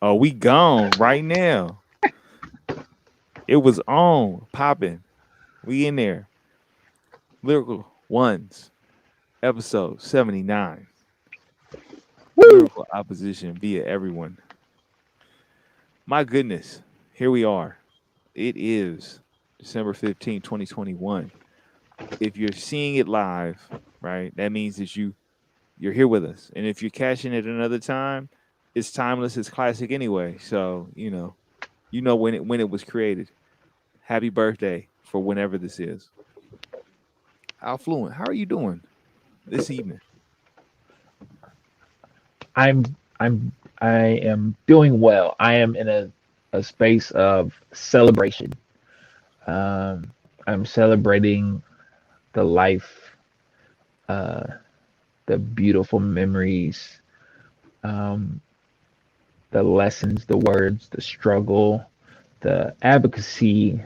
Oh, we gone right now. It was on, popping. We in there. Lyrical Ones, episode 79. Woo! Lyrical opposition via everyone. My goodness, here we are. It is December 15th, 2021. If you're seeing it live, right, that means that you're here with us. And if you're catching it another time, it's timeless, it's classic anyway. So, you know when it was created. Happy birthday for whenever this is. Affluent, how are you doing this evening? I'm I am doing well. I am in a space of celebration. Um, I'm celebrating the life, uh, the beautiful memories, um, the lessons, the words, the struggle, the advocacy,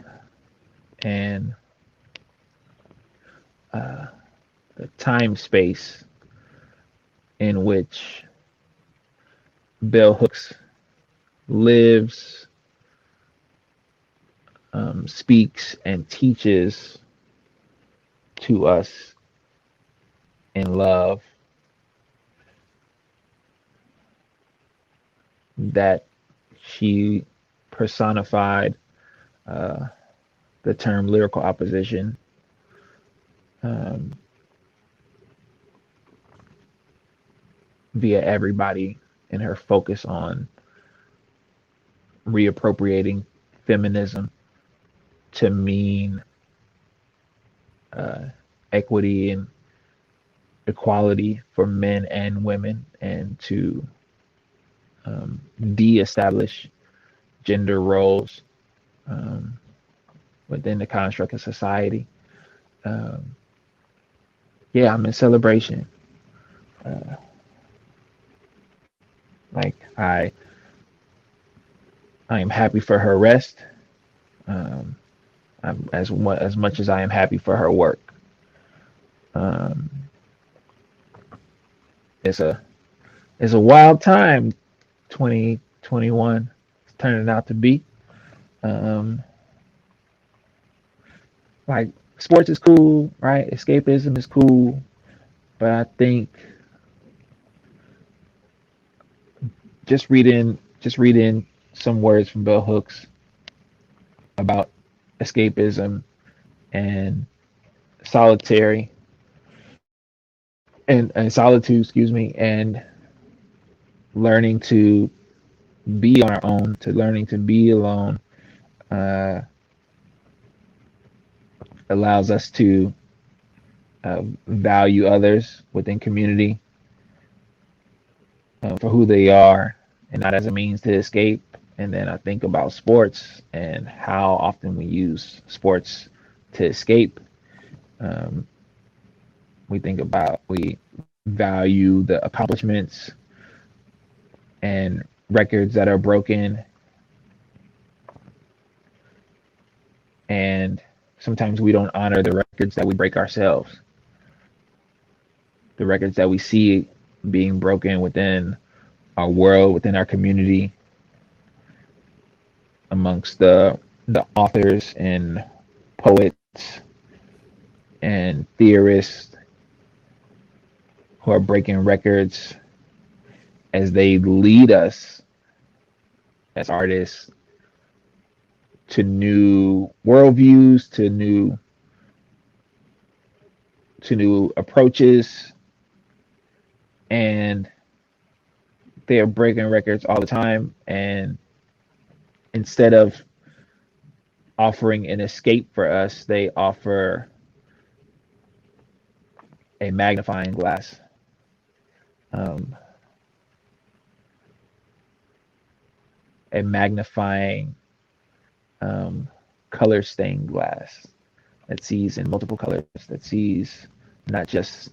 and uh, the time space in which Bell Hooks lives, speaks, and teaches to us in love that she personified uh, the term lyrical opposition um, via everybody in her focus on reappropriating feminism to mean uh, equity and equality for men and women, and to de-establish gender roles um, within the construct of society. Um, yeah, I'm in celebration. Uh, like I am happy for her rest, um, as much as I am happy for her work. Um, it's a it's a wild time. 2021 is turning out to be. Um, like sports is cool, right? Escapism is cool, but I think just reading some words from Bell Hooks about escapism and solitary and solitude, excuse me, and learning to be on our own, to learning to be alone, uh, allows us to value others within community for who they are and not as a means to escape. And then I think about sports and how often we use sports to escape. Um, we value the accomplishments and records that are broken, and sometimes we don't honor the records that we break ourselves, the records that we see being broken within our world, within our community, amongst the authors and poets and theorists who are breaking records as they lead us as artists to new worldviews, to new approaches, and they are breaking records all the time. And instead of offering an escape for us, they offer a magnifying glass, um, a magnifying um, color stained glass that sees in multiple colors, that sees not just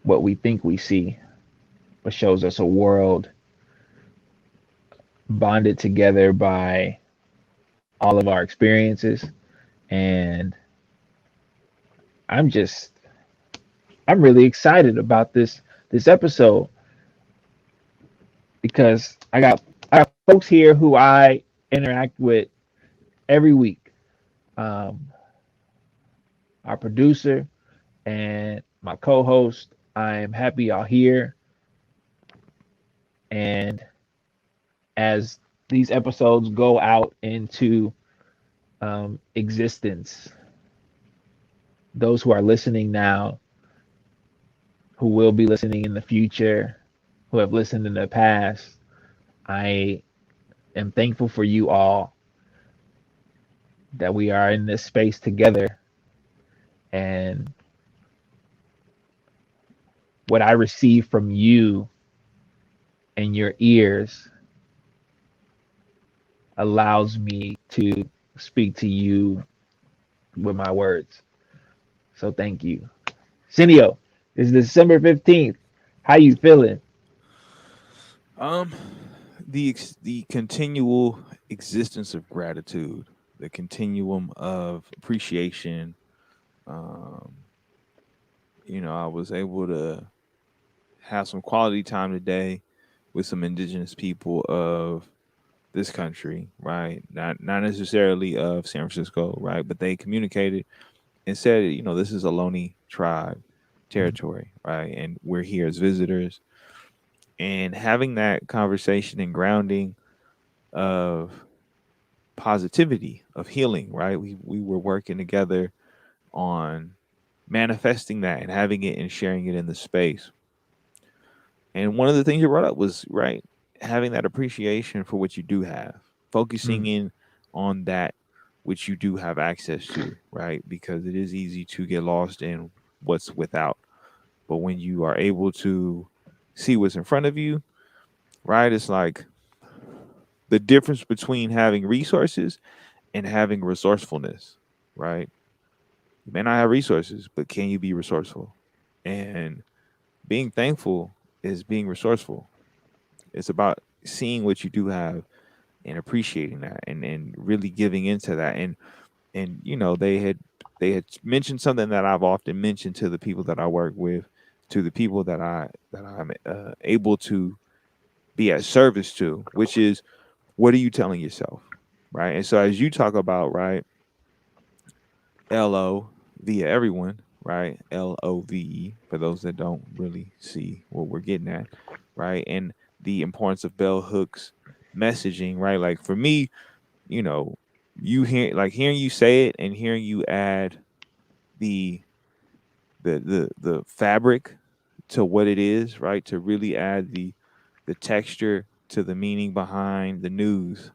what we think we see, but shows us a world bonded together by all of our experiences. And I'm just, I'm really excited about this episode because I got I got folks here who I interact with every week. Um, our producer and my co-host. I am happy y'all here. And as these episodes go out into existence, those who are listening now, who will be listening in the future, who have listened in the past, I am thankful for you all that we are in this space together. And what I receive from you and your ears allows me to speak to you with my words. So thank you. Cineo, it's December 15th. How you feeling? Um, the continual existence of gratitude, the continuum of appreciation. Um, I was able to have some quality time today with some indigenous people of this country, right? Not necessarily of San Francisco, right? But they communicated and said, this is a Lonely tribe territory, right? And we're here as visitors. And having that conversation and grounding of positivity, of healing, right? We were working together on manifesting that and having it and sharing it in the space. And one of the things you brought up was right, having that appreciation for what you do have, focusing Mm, in on that which you do have access to, right? Because it is easy to get lost in what's without. But when you are able to see what's in front of you, right, it's like the difference between having resources and having resourcefulness, right? You may not have resources, but can you be resourceful? And being thankful is being resourceful. It's about seeing what you do have and appreciating that and really giving into that. And they had mentioned something that I've often mentioned to the people that I work with, to the people that I'm able to be at service to, which is what are you telling yourself, right? And so as you talk about right, LO via everyone, right? LOVE for those that don't really see what we're getting at, right? And the importance of bell hooks messaging, right? Like for me, you know, hearing you say it and hearing you add the the fabric to what it is, right? To really add the texture to the meaning behind the news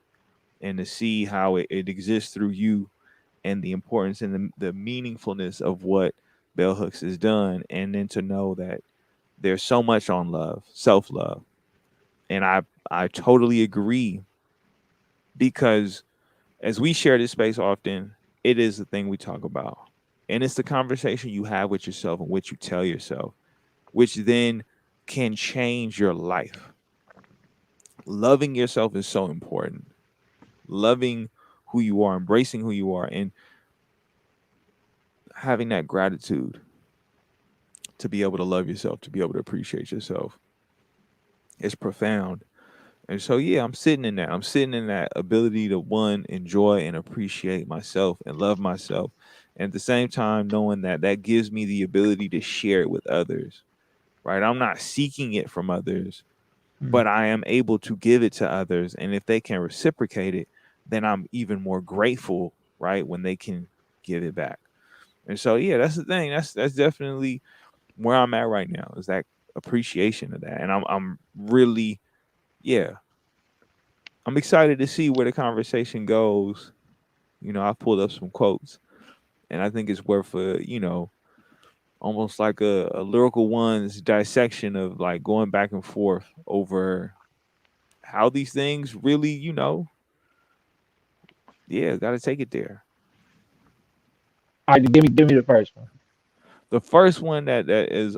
and to see how it exists through you and the importance and the meaningfulness of what Bell Hooks has done, and then to know that there's so much on love, self love, and I totally agree because as we share this space often, it is the thing we talk about, and it's the conversation you have with yourself and what you tell yourself, which then can change your life. Loving yourself is so important. Loving who you are, embracing who you are, and having that gratitude to be able to love yourself, to be able to appreciate yourself. It's profound. And so yeah, I'm sitting in that. I'm sitting in that ability to one enjoy and appreciate myself and love myself. And at the same time knowing that that gives me the ability to share it with others. Right? I'm not seeking it from others, mm. but I am able to give it to others and if they can reciprocate it, then I'm even more grateful, right, when they can give it back. And so yeah, that's the thing. That's definitely where I'm at right now is that appreciation of that. And I'm really, yeah, I'm excited to see where the conversation goes. I pulled up some quotes and I think it's worth almost like a lyrical one's dissection of like going back and forth over how these things really, yeah, got to take it there. All right, give me the first one. The first one that is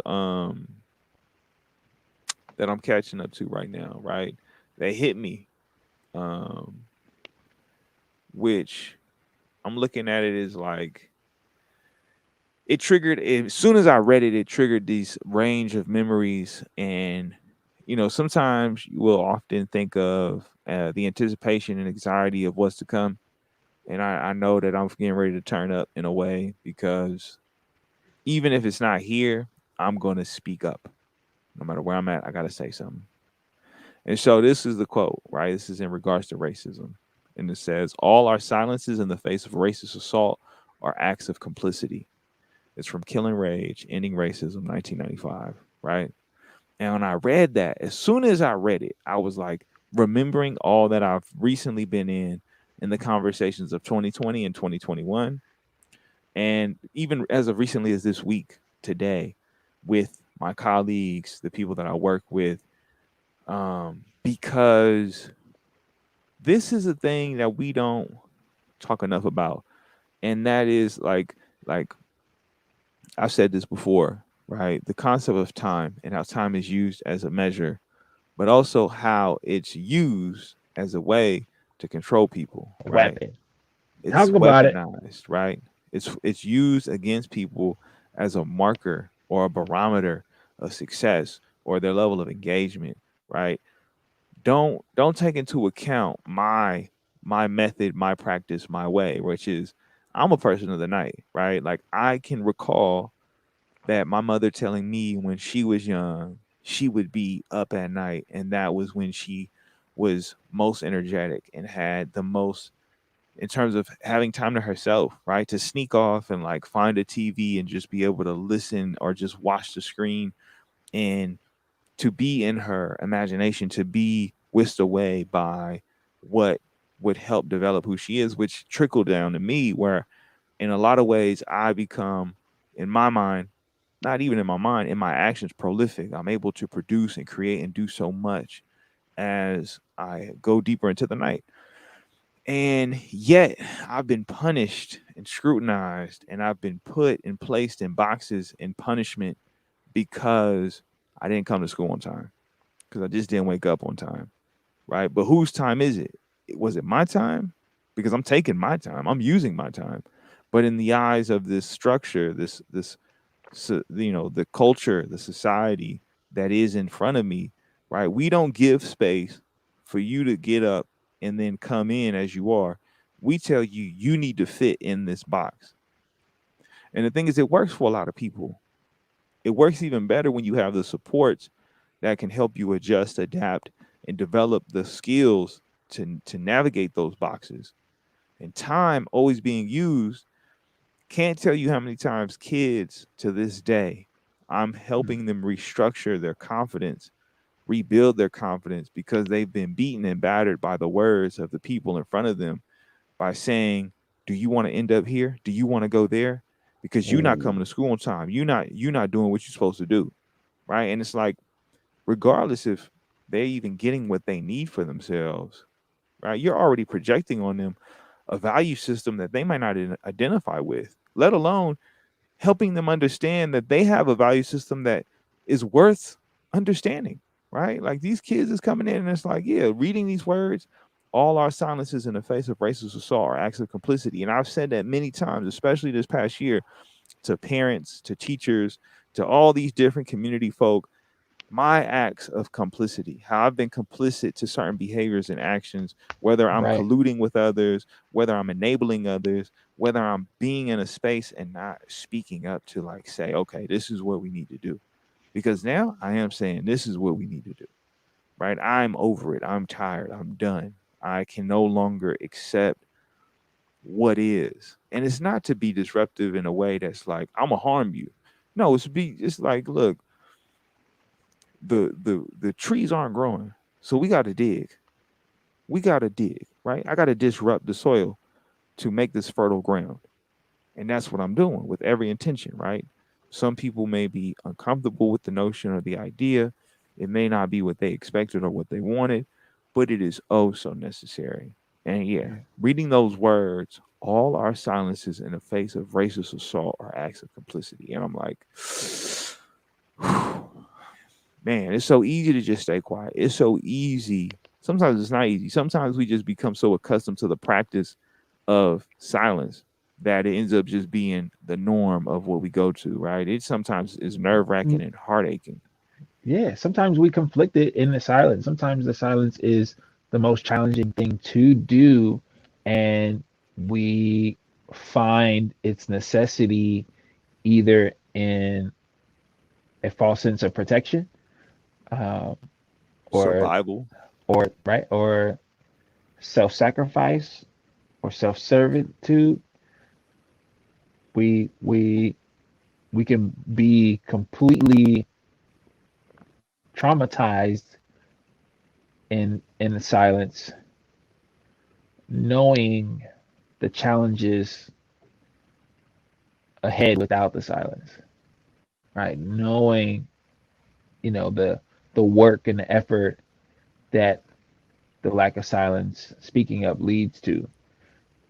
that I'm catching up to right now, right? That hit me, um, which I'm looking at it as like it triggered as soon as I read it, it triggered these range of memories and sometimes you will often think of the anticipation and anxiety of what's to come. And I know that I'm getting ready to turn up in a way because even if it's not here, I'm going to speak up. No matter where I'm at, I got to say something. And so this is the quote, right? This is in regards to racism. And it says, all our silences in the face of racist assault are acts of complicity. It's from Killing Rage, Ending Racism, 1995, right? And when I read that, as soon as I read it, I was like remembering all that I've recently been in the conversations of 2020 and 2021. And even as of recently as this week, today, with my colleagues, the people that I work with, because this is a thing that we don't talk enough about. And that is like I've said this before, right? The concept of time and how time is used as a measure, but also how it's used as a way to control people, right? Weapon. It's Talk about it. weaponized, right? It's used against people as a marker or a barometer of success or their level of engagement, right? Don't take into account my method, my practice, my way, which is I'm a person of the night, right? Like I can recall that my mother telling me when she was young, she would be up at night, and that was when she was most energetic and had the most in terms of having time to herself, right? To sneak off and like find a TV and just be able to listen or just watch the screen and to be in her imagination, to be whisked away by what would help develop who she is, which trickled down to me, where in a lot of ways I become, in my mind, not even in my mind, in my actions, prolific. I'm able to produce and create and do so much as I go deeper into the night. And yet I've been punished and scrutinized, and I've been put and placed in boxes in punishment because I didn't come to school on time, because I just didn't wake up on time, right? But whose time is it? Was it my time? Because I'm taking my time, I'm using my time. But in the eyes of this structure, this so, the culture, the society that is in front of me, right? We don't give space for you to get up and then come in as you are. We tell you you need to fit in this box. And the thing is, it works for a lot of people. It works even better when you have the supports that can help you adjust, adapt, and develop the skills to navigate those boxes. And time always being used, can't tell you how many times kids to this day, I'm helping them restructure their confidence, rebuild their confidence because they've been beaten and battered by the words of the people in front of them by saying, "Do you want to end up here? Do you want to go there? Because you're not Ooh, coming to school on time. You're not doing what you're supposed to do." Right? And it's like, regardless if they're even getting what they need for themselves, right? You're already projecting on them a value system that they might not identify with, let alone helping them understand that they have a value system that is worth understanding, right? Like these kids is coming in and it's like, yeah, reading these words, all our silences in the face of racist assault are acts of complicity. And I've said that many times, especially this past year, to parents, to teachers, to all these different community folk, my acts of complicity, how I've been complicit to certain behaviors and actions, whether I'm right. colluding with others, whether I'm enabling others, whether I'm being in a space and not speaking up to like say, okay, this is what we need to do. Because now I am saying this is what we need to do, right? I'm over it. I'm tired. I'm done. I can no longer accept what is. And it's not to be disruptive in a way that's like, I'm gonna harm you. No, it's like, look, the trees aren't growing. So we got to dig. We got to dig, right? I got to disrupt the soil to make this fertile ground. And that's what I'm doing with every intention, right? Some people may be uncomfortable with the notion or the idea. It may not be what they expected or what they wanted, but it is oh so necessary. And yeah, reading those words, all our silences in the face of racist assault are acts of complicity. And I'm like, man, it's so easy to just stay quiet. It's so easy. Sometimes it's not easy. Sometimes we just become so accustomed to the practice of silence that it ends up just being the norm of what we go to, right? It sometimes is nerve wracking and heart aching. Yeah, sometimes we conflicted in the silence. Sometimes the silence is the most challenging thing to do, and we find its necessity either in a false sense of protection, uh, or Survival. right, or self-sacrifice or self-servitude. We we can be completely traumatized in the silence, knowing the challenges ahead without the silence, right? Knowing, the work and the effort that the lack of silence, speaking up, leads to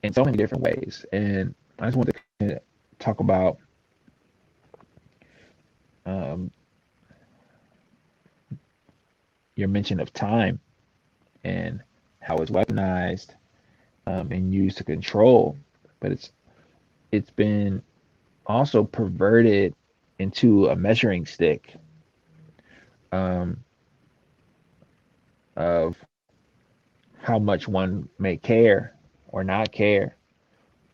in so many different ways. And I just want to kind of talk about um, your mention of time and how it's weaponized, and used to control, but it's been also perverted into a measuring stick, um, of how much one may care or not care,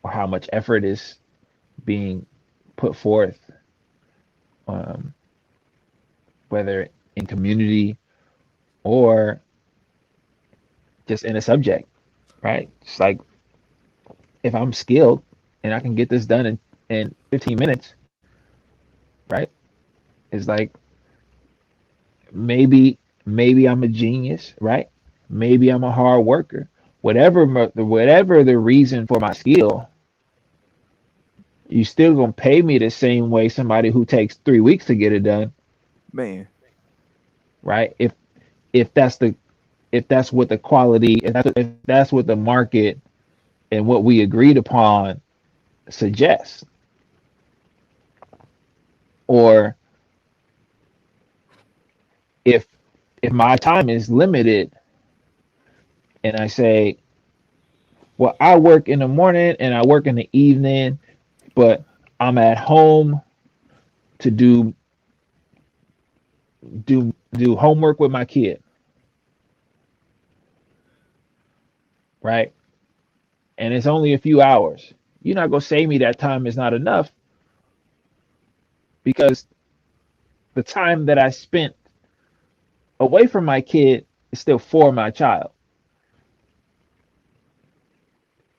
or how much effort is being put forth, um, whether in community or just in a subject, right? It's like if I'm skilled and I can get this done in 15 minutes, right? It's like maybe I'm a genius, right? Maybe I'm a hard worker. Whatever the reason for my skill, you still gonna pay me the same way somebody who takes 3 weeks to get it done, Man, right? If that's the if that's what the quality, if that's what the market and what we agreed upon suggests, or if if my time is limited and I say, well, I work in the morning and I work in the evening, but I'm at home to do homework with my kid, right? And it's only a few hours. You're not gonna say me that time is not enough, because the time that I spent away from my kid is still for my child.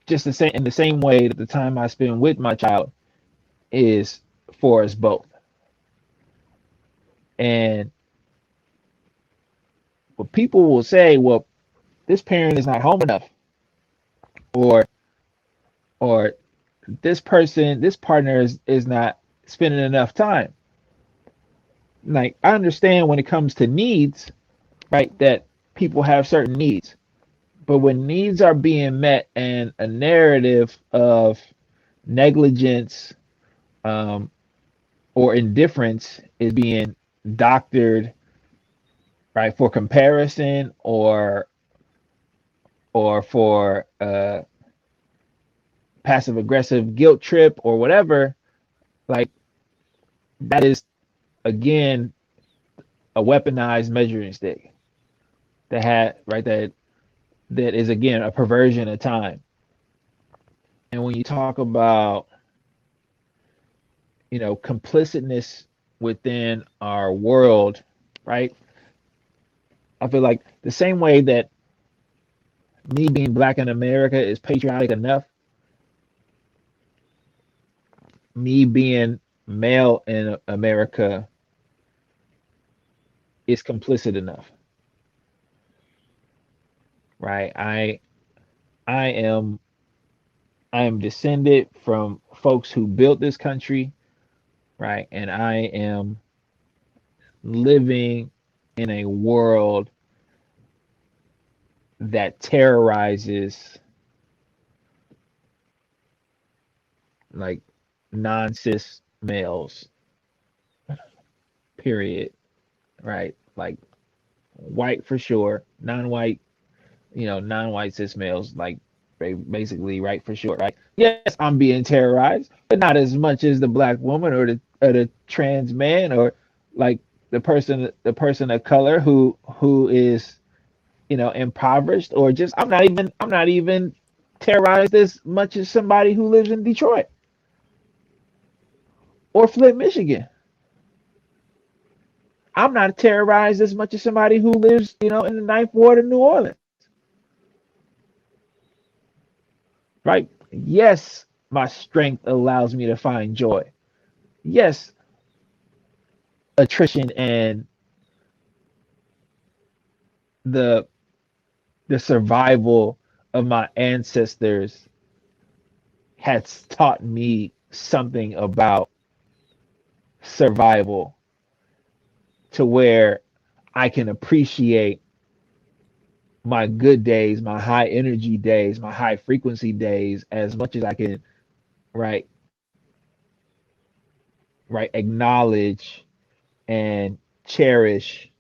Just the same in the same way that the time I spend with my child is for us both. And what people will say, well, this parent is not home enough, or or this partner is not spending enough time. Like, I understand when it comes to needs, right, that people have certain needs. But when needs are being met and a narrative of negligence, um, or indifference is being doctored, right, for comparison, or for passive aggressive guilt trip or whatever, like, that is again a weaponized measuring stick that is again a perversion of time. And when you talk about, complicitness within our world, right? I feel like the same way that me being black in America is patriotic enough, me being male in America is complicit enough, right? I am I am descended from folks who built this country, right? And I am living in a world that terrorizes, like, non-cis males, period, right? Like, white for sure, non-white cis males, like, basically, right, for sure, right? Yes, I'm being terrorized, but not as much as the black woman or the trans man, or like the person of color who is, impoverished, or just I'm not even terrorized as much as somebody who lives in Detroit or Flint, Michigan. I'm not terrorized as much as somebody who lives, in the Ninth Ward of New Orleans. Right? Yes, my strength allows me to find joy. Yes, attrition and the the survival of my ancestors has taught me something about survival, to where I can appreciate my good days, my high energy days, my high frequency days as much as I can, right? Right, acknowledge and cherish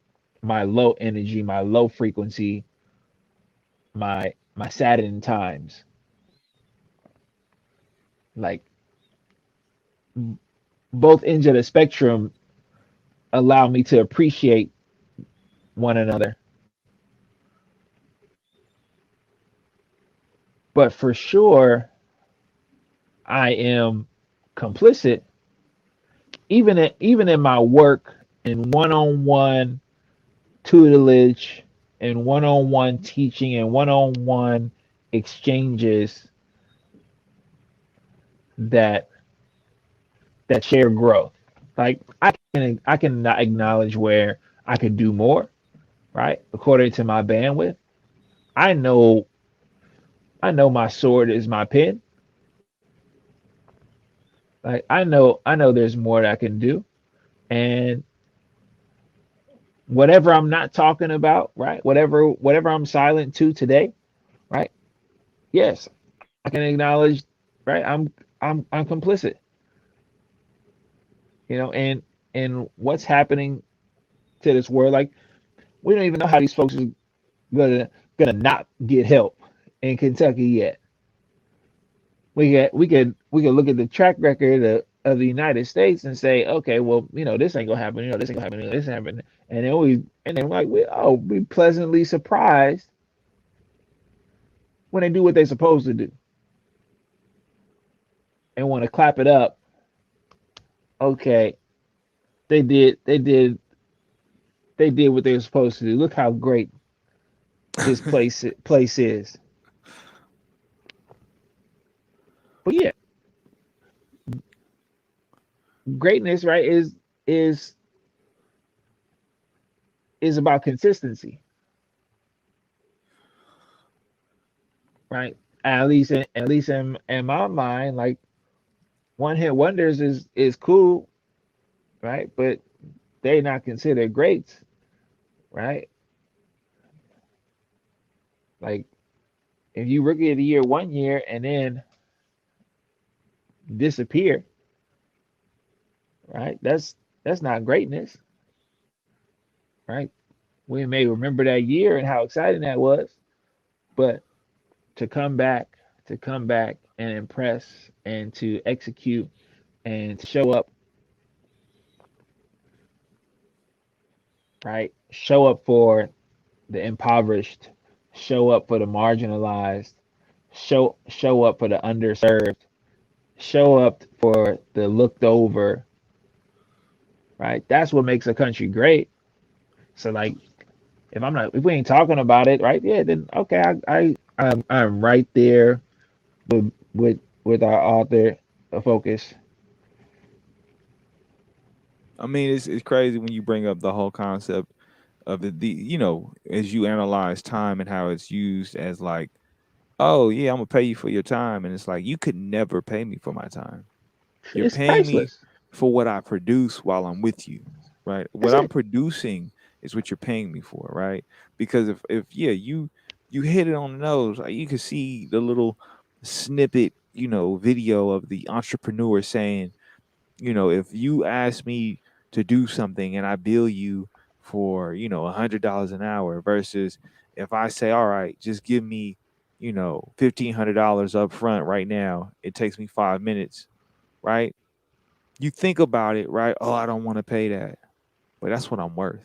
my low energy, my low frequency, my Saturn times. Like, both ends of the spectrum allow me to appreciate one another. But for sure, I am complicit, even in my work, in one-on-one tutelage, and one-on-one teaching, and one-on-one exchanges that that share growth. Like, I can acknowledge where I could do more, right? According to my bandwidth. I know I know my sword is my pen. Like, I know there's more that I can do. And whatever I'm not talking about, right? Whatever I'm silent to today, right? Yes, I can acknowledge, right? I'm complicit, and what's happening to this world. Like, we don't even know how these folks are gonna gonna not get help in Kentucky yet. We could look at the track record of the United States and say, okay, well, this ain't gonna happen. This ain't gonna happen. This ain't happen. And then like we pleasantly surprised when they do what they're supposed to do and want to clap it up. Okay, they did they did what they were supposed to do. Look how great this place is. But yeah, greatness, right, is is about consistency, right? At least in my mind, like, one hit wonders is cool, right? But they not considered greats, right? Like, if you rookie of the year one year and then disappear, right? That's not greatness, right? We may remember that year and how exciting that was, but to come back and impress and to execute and to show up, right? Show up for the impoverished, show up for the marginalized, show up for the underserved, show up for the looked over, right? That's what makes a country great. So, like, if we ain't talking about it, right? Yeah, then okay, I'm right there with our author focus. I mean, it's crazy when you bring up the whole concept of as you analyze time and how it's used as like, oh yeah, I'm gonna pay you for your time, and it's like you could never pay me for my time. You're It's paying me priceless. for what I produce while I'm with you, right? What That's I'm it. producing is what you're paying me for, right? Because if yeah, you hit it on the nose. Like, you can see the little snippet, video of the entrepreneur saying, if you ask me to do something and I bill you for, $100 an hour versus if I say, all right, just give me, $1,500 up front right now. It takes me 5 minutes, right? You think about it, right? Oh, I don't want to pay that. but that's what I'm worth.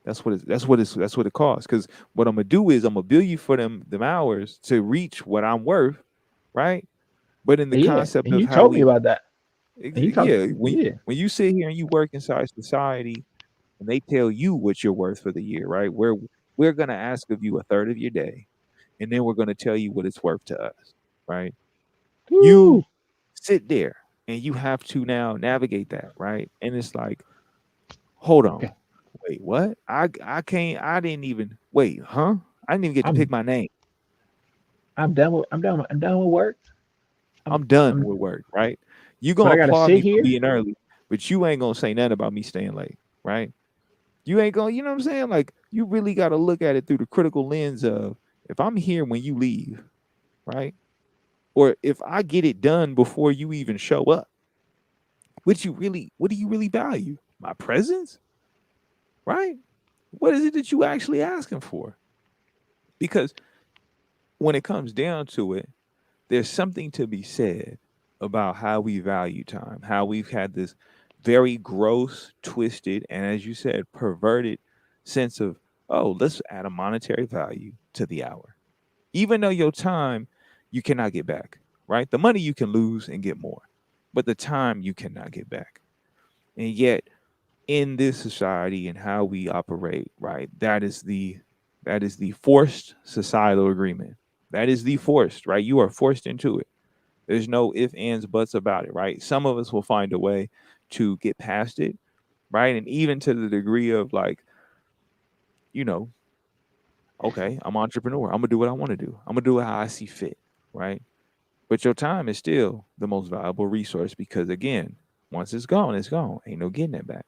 That's what it costs. Because what I'm gonna do is I'm gonna bill you for them hours to reach what I'm worth, right? But in the Yeah, concept and of you how told me we, about that. And you talked, yeah, yeah. when you sit here and you work inside society, and they tell you what you're worth for the year, right? We're gonna ask of you a third of your day, and then we're gonna tell you what it's worth to us, right? You Woo. sit there and you have to now navigate that, right? And it's like, hold on, Okay, wait, what? I can't. I didn't even wait, huh? I didn't even get to pick I'm my name. I'm done with work. I'm done I'm with work, right? You but gonna I gotta applaud sit me for here. being early, but you ain't gonna say nothing about me staying late, right? You ain't gonna, you know what I'm saying? Like you really got to look at it through the critical lens of if I'm here when you leave, right? Or if I get it done before you even show up, what do you really value? My presence, right? What is it that you actually asking for? Because when it comes down to it, there's something to be said about how we value time, how we've had this very gross, twisted, and as you said, perverted sense of, oh, let's add a monetary value to the hour. Even though your time you cannot get back, right? The money you can lose and get more, but the time you cannot get back. And yet, in this society and how we operate, right? That is the forced societal agreement. That is the forced, right? You are forced into it. There's no ifs, ands, buts about it, right? Some of us will find a way to get past it, right? And even to the degree of like, you know, okay, I'm an entrepreneur. I'm gonna do what I want to do. I'm gonna do it how I see fit, right? But your time is still the most valuable resource because again, once it's gone, it's gone. Ain't no getting it back.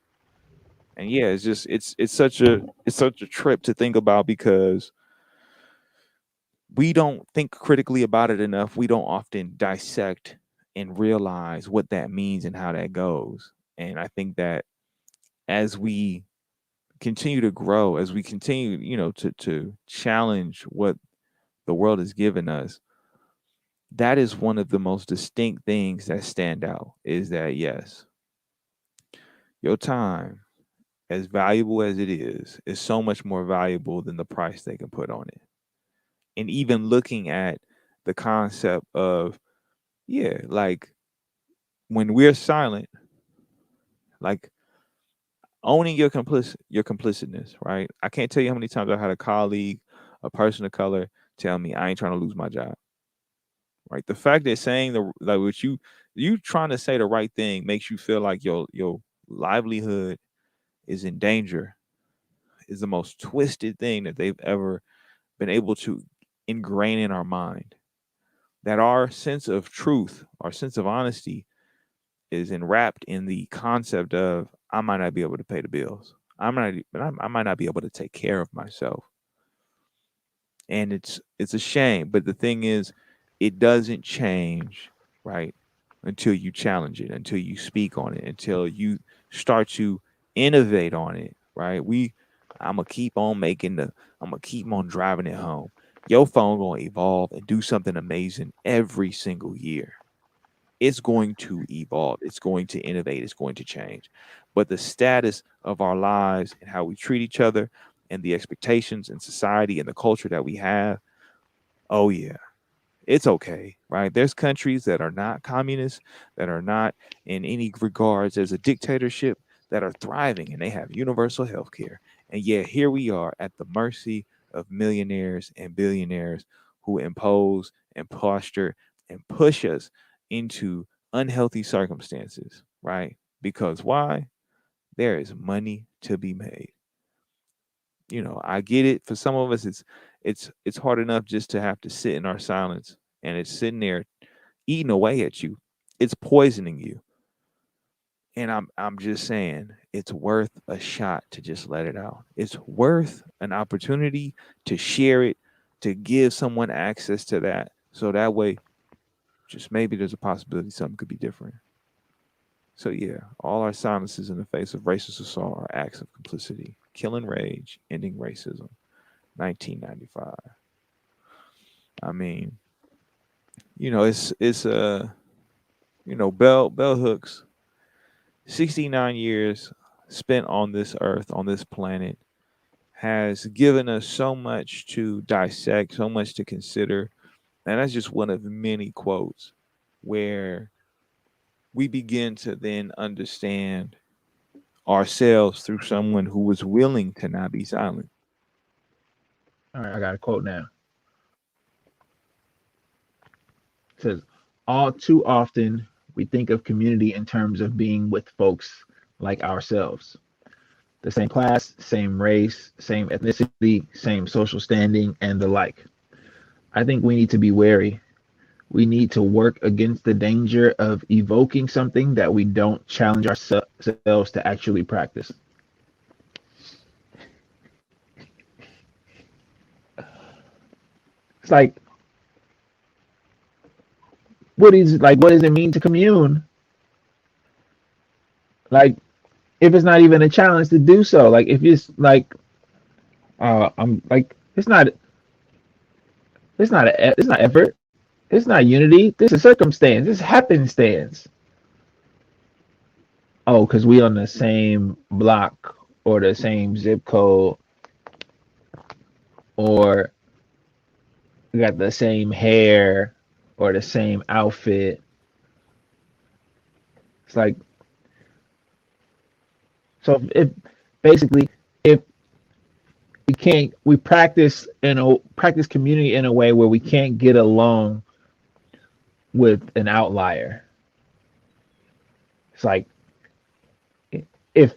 And yeah, it's just it's such a trip to think about because we don't think critically about it enough. We don't often dissect and realize what that means and how that goes. And I think that as we continue to grow, as we continue, to challenge what the world has given us, that is one of the most distinct things that stand out is that yes, your time, as valuable as it is so much more valuable than the price they can put on it. And even looking at the concept of, yeah, like when we're silent, like owning your complicitness, right? I can't tell you how many times I had a colleague, a person of color, tell me I ain't trying to lose my job. Right. The fact that saying the like what you trying to say the right thing makes you feel like your livelihood is in danger is the most twisted thing that they've ever been able to ingrain in our mind. That our sense of truth, our sense of honesty is enwrapped in the concept of I might not be able to pay the bills. I might not be able to take care of myself. And it's a shame, but the thing is it doesn't change, right? Until you challenge it, until you speak on it, until you start to innovate on it, right? I'm gonna keep on I'm gonna keep on driving it home. Your phone gonna evolve and do something amazing every single year. It's going to evolve, it's going to innovate, it's going to change. But the status of our lives and how we treat each other and the expectations in society and the culture that we have, oh yeah, it's okay, right? There's countries that are not communist, that are not in any regards as a dictatorship, that are thriving and they have universal health care. And yet here we are at the mercy of millionaires and billionaires who impose and posture and push us into unhealthy circumstances, right? Because why? There is money to be made. I get it. For some of us, it's hard enough just to have to sit in our silence, and it's sitting there eating away at you. It's poisoning you. And I'm just saying, it's worth a shot to just let it out. It's worth an opportunity to share it, to give someone access to that, so that way, just maybe there's a possibility something could be different. So yeah, all our silences in the face of racist assault are acts of complicity. Killing rage, ending racism. 1995. I mean, it's bell hooks, 69 years, spent on this earth, on this planet, has given us so much to dissect, so much to consider. And that's just one of many quotes where we begin to then understand ourselves through someone who was willing to not be silent. All right, I got a quote now. It says, all too often we think of community in terms of being with folks like ourselves. The same class, same race, same ethnicity, same social standing, and the like. I think we need to be wary. We need to work against the danger of evoking something that we don't challenge ourselves to actually practice. It's like, what does it mean to commune? Like, if it's not even a challenge to do so, like if it's like, I'm like, it's not effort, it's not unity. This is circumstance. This is happenstance. Oh, because we on the same block or the same zip code or we got the same hair or the same outfit. It's like, so if basically if we practice community in a way where we can't get along with an outlier. It's like if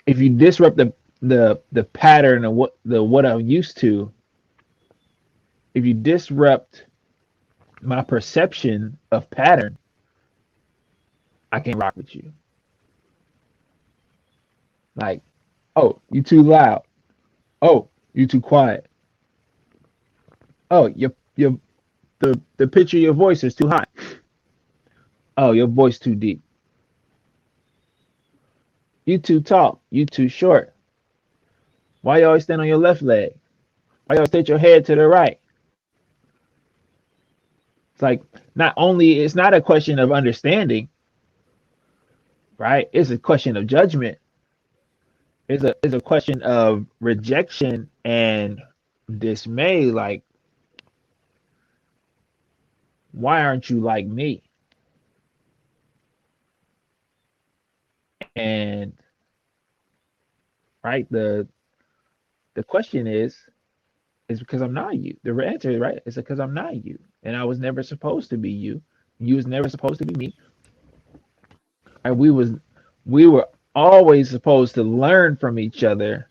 if you disrupt the pattern of what I'm used to, if you disrupt my perception of pattern, I can't rock with you. Like, oh, you too loud. Oh, you too quiet. Oh, the pitch of your voice is too high. Oh, your voice too deep. You too tall. You too short. Why you always stand on your left leg? Why you always tilt your head to the right? It's like not only it's not a question of understanding, right? It's a question of judgment. It's a question of rejection and dismay. Like, why aren't you like me? And right, the question is because I'm not you. The answer is right. It's because I'm not you, and I was never supposed to be you. You was never supposed to be me. And we were always supposed to learn from each other,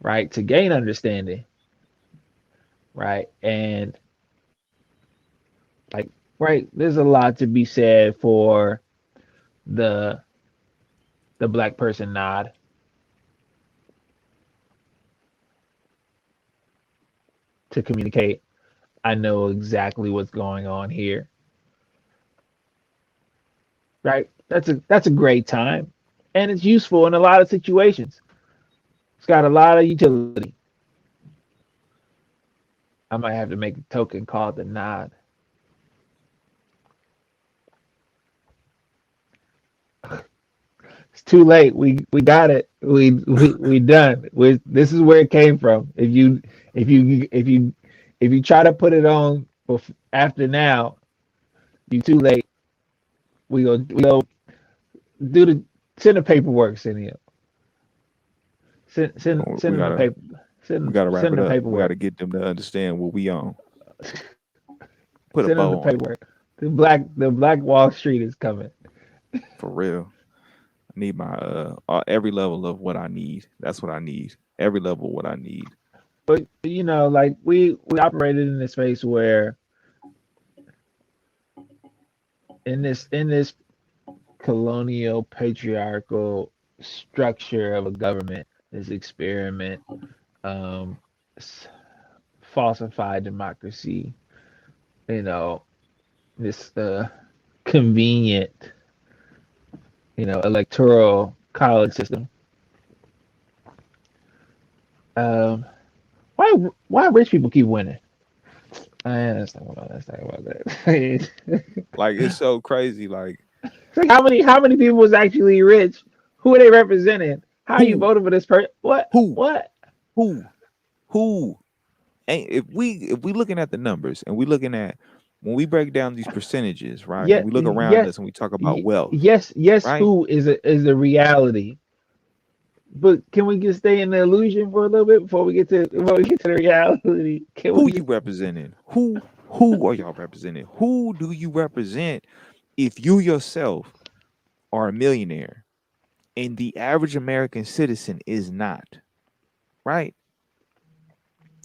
right, to gain understanding, right, and like right. There's a lot to be said for the the black person nod to communicate. I know exactly what's going on here, right? That's a great time, and it's useful in a lot of situations. It's got a lot of utility. I might have to make a token called the nod. It's too late. We got it. We done. This is where it came from. If you try to put it on after now, you too late. We go do the send the paperwork, send it. Send send We send them the gotta paper. we Send gotta wrap send it the up. We paperwork. gotta get them to understand what we on. Put a Send them the bow on it paperwork. The Black Wall Street is coming. for real. I need my every level of what I need. That's what I need. Every level of what I need. But like we operated in this space where in this colonial patriarchal structure of a government, this experiment, um, falsified democracy, you know, this convenient, electoral college system. Um, why rich people keep winning? Let's talk about that. It's Like it's so crazy. Like like how many people was actually rich Who are they representing? How are you Who? voting for this person? What? Who? What? Who? Who? And if we looking at the numbers and we looking at when we break down these percentages, right? And Yeah, we look around yes, us and we talk about wealth, yes, yes. right? Who is a reality? But can we just stay in the illusion for a little bit before we get to the reality? Can Who we you just representing? Who are y'all representing? Who do you represent if you yourself are a millionaire and the average American citizen is not, right?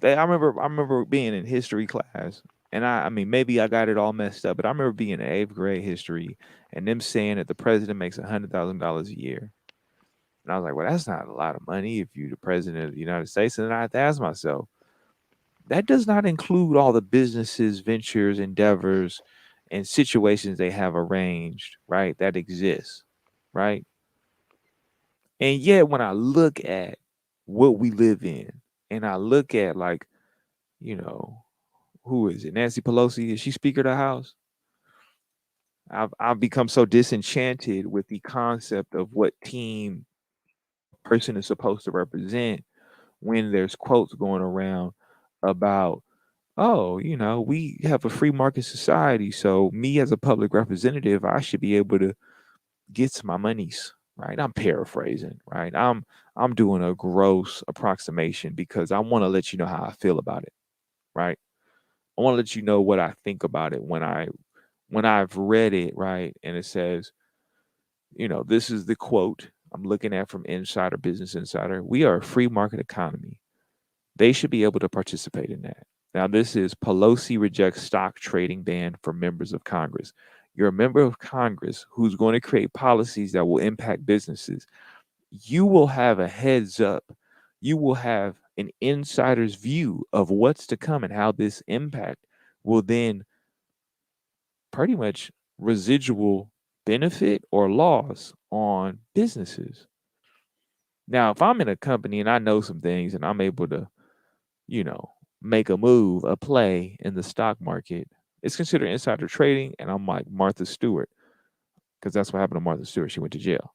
I remember being in history class, and I mean maybe I got it all messed up, but I remember being in eighth grade history and them saying that the president makes $100,000 a year, and I was like, well, that's not a lot of money if you're the president of the United States, and then I had to ask myself, that does not include all the businesses, ventures, endeavors, and situations they have arranged, right? That exists, right? And yet, when I look at what we live in, and I look at like, you know, who is it? Nancy Pelosi? Is she Speaker of the House? I've become so disenchanted with the concept of what team a person is supposed to represent when there's quotes going around about, oh, we have a free market society, so me as a public representative, I should be able to get to my monies, right? I'm paraphrasing, right? I'm doing a gross approximation because I want to let you know how I feel about it, right? I want to let you know what I think about it when I've read it, right? And it says, this is the quote I'm looking at from Insider Business Insider. We are a free market economy. They should be able to participate in that. Now, this is Pelosi rejects stock trading ban for members of Congress. You're a member of Congress who's going to create policies that will impact businesses. You will have a heads up. You will have an insider's view of what's to come and how this impact will then pretty much residual benefit or loss on businesses. Now, if I'm in a company and I know some things and I'm able to, you know, make a move, a play in the stock market, it's considered insider trading. And I'm like Martha Stewart, because that's what happened to Martha Stewart. She went to jail.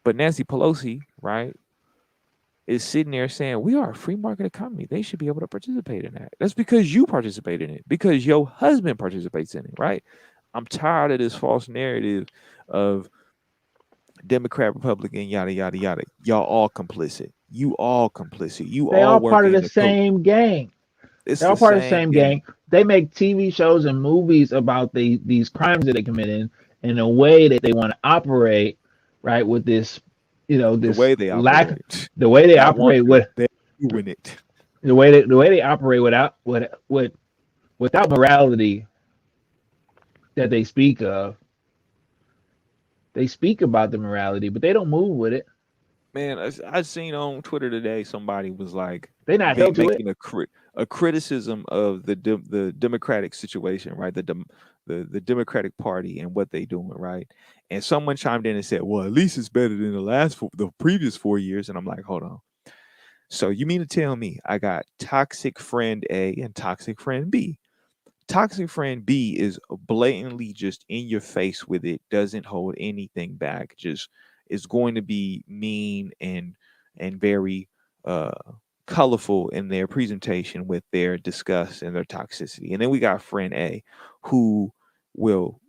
But Nancy Pelosi, right, is sitting there saying, we are a free market economy. They should be able to participate in that. That's because you participate in it, because your husband participates in it, right? I'm tired of this false narrative of Democrat, Republican, yada, yada, yada. Y'all all complicit. You all complicit. You they all all part of working in the the coat. same gang. It's They're all the part of the same same game. gang. They make TV shows and movies about these crimes that they commit in a way that they want to operate, right? With this, The this way they lack, operate. the way they Not want operate to. with They're doing it. the way they operate without morality that they speak of. They speak about the morality, but they don't move with it. Man, I seen on Twitter today somebody was like They're not held to it. making a criticism of the Democratic situation, right? The Democratic Party and what they doing, right? And someone chimed in and said, "Well, at least it's better than the previous 4 years." And I'm like, "Hold on. So you mean to tell me I got toxic friend A and toxic friend B? Toxic friend B is blatantly just in your face with it, doesn't hold anything back, just is going to be mean and very uh colorful in their presentation with their disgust and their toxicity. And then we got friend A who will,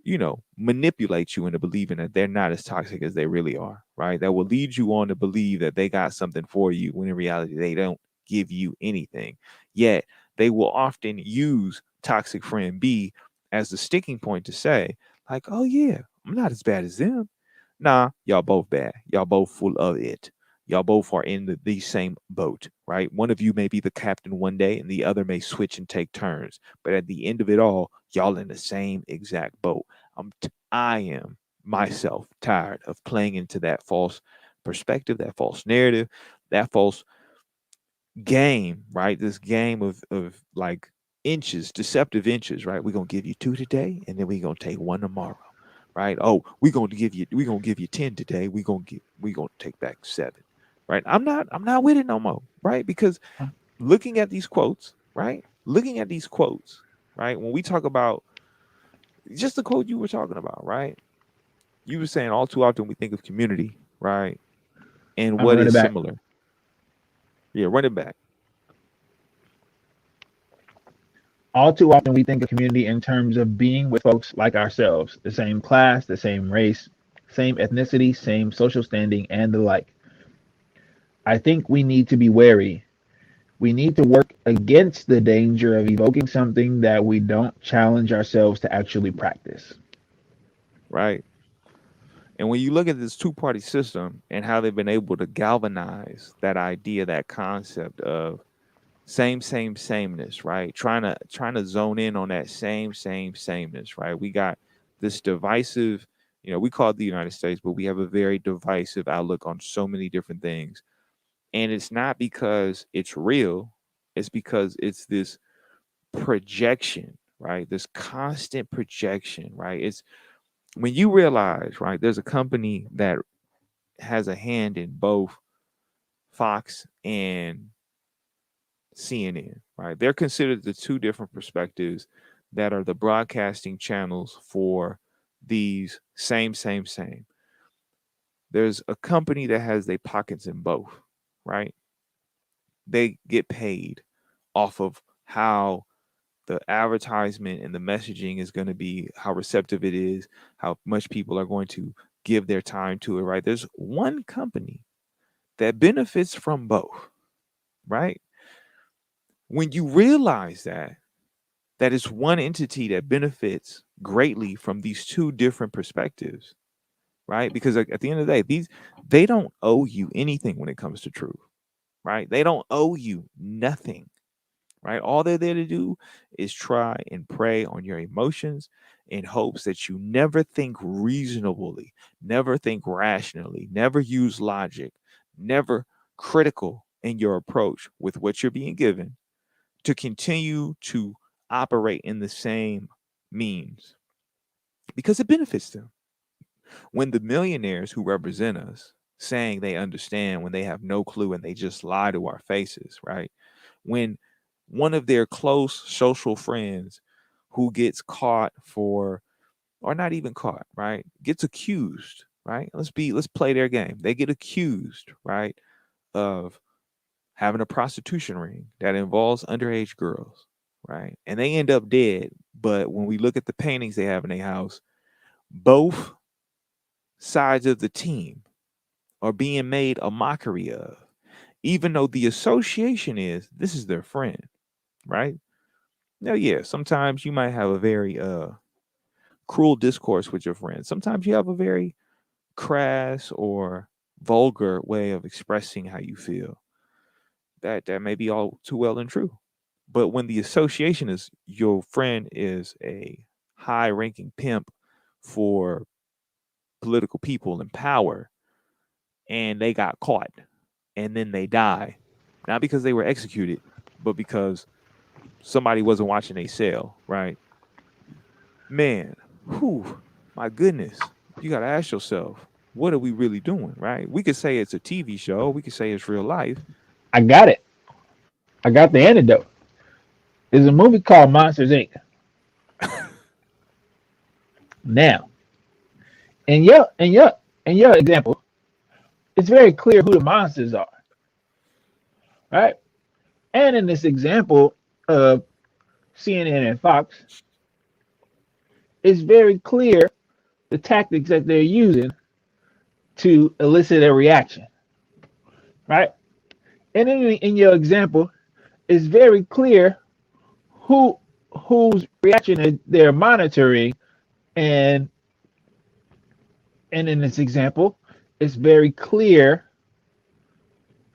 manipulate you into believing that they're not as toxic as they really are, right? That will lead you on to believe that they got something for you when in reality they don't give you anything. Yet they will often use toxic friend B as the sticking point to say, like, oh yeah, I'm not as bad as them. Nah, y'all both bad. Y'all both full of it. Y'all both are in the same boat, right? One of you may be the captain one day and the other may switch and take turns. But at the end of it all, y'all in the same exact boat. I am myself tired of playing into that false perspective, that false narrative, that false game, right? This game of like inches, deceptive inches, right? We're gonna give you two today, and then we're gonna take one tomorrow, right? Oh, we're gonna give you 10 today. We're gonna take back seven, right? I'm not with it no more, right? Because looking at these quotes, right? Looking at these quotes, right? When we talk about just the quote you were talking about, right? You were saying all too often we think of community. right? And I'm gonna what run it is back. similar? Yeah, run it back. All too often, we think of community in terms of being with folks like ourselves, the same class, the same race, same ethnicity, same social standing, and the like. I think we need to be wary. We need to work against the danger of evoking something that we don't challenge ourselves to actually practice. Right? And when you look at this two-party system and how they've been able to galvanize that idea, that concept of same, sameness, right? Trying to zone in on that sameness, right? We got this divisive, we call it the United States, but we have a very divisive outlook on so many different things. And it's not because it's real, it's because it's this projection, right? This constant projection, right? It's when you realize, right, there's a company that has a hand in both Fox and CNN, right? They're considered the two different perspectives that are the broadcasting channels for these same. There's a company that has their pockets in both, right? They get paid off of how the advertisement and the messaging is going to be, how receptive it is, how much people are going to give their time to it, right? There's one company that benefits from both, right? When you realize that it's one entity that benefits greatly from these two different perspectives, right? Because like, at the end of the day, they don't owe you anything when it comes to truth, right? They don't owe you nothing, right? All they're there to do is try and prey on your emotions in hopes that you never think reasonably, never think rationally, never use logic, never critical in your approach with what you're being given to continue to operate in the same means because it benefits them. When the millionaires who represent us saying they understand when they have no clue and they just lie to our faces, right? When one of their close social friends who gets caught for, or not even caught, right, gets accused, right? Let's play their game. They get accused, right, of having a prostitution ring that involves underage girls, right? And they end up dead. But when we look at the paintings they have in their house, both sides of the team are being made a mockery of, even though the association is this is their friend, right? Now, yeah, sometimes you might have a very cruel discourse with your friends. Sometimes you have a very crass or vulgar way of expressing how you feel. That may be all too well and true. But when the association is your friend is a high ranking pimp for political people in power and they got caught and then they die, not because they were executed, but because somebody wasn't watching a sale, right? Man, whew, my goodness. You got to ask yourself, what are we really doing, right? We could say it's a TV show, we could say it's real life. I got it. I got the antidote. There's a movie called Monsters Inc. Now, in your example, it's very clear who the monsters are, right? And in this example of CNN and Fox, it's very clear the tactics that they're using to elicit a reaction, right? And in your example, it's very clear who whose reaction they're monitoring, and in this example, it's very clear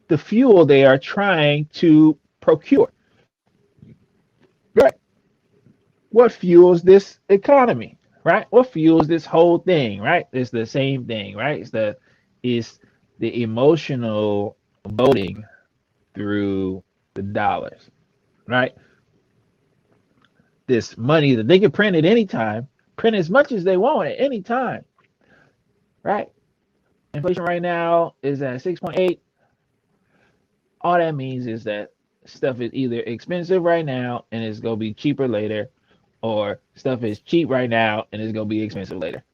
the fuel they are trying to procure. Right? What fuels this economy? Right? What fuels this whole thing? Right? It's the same thing. Right? It's the emotional voting through the dollars. Right? This money that they can print at any time, print as much as they want at any time. Right? Inflation right now is at 6.8. All that means is that stuff is either expensive right now and it's gonna be cheaper later, or stuff is cheap right now and it's gonna be expensive later.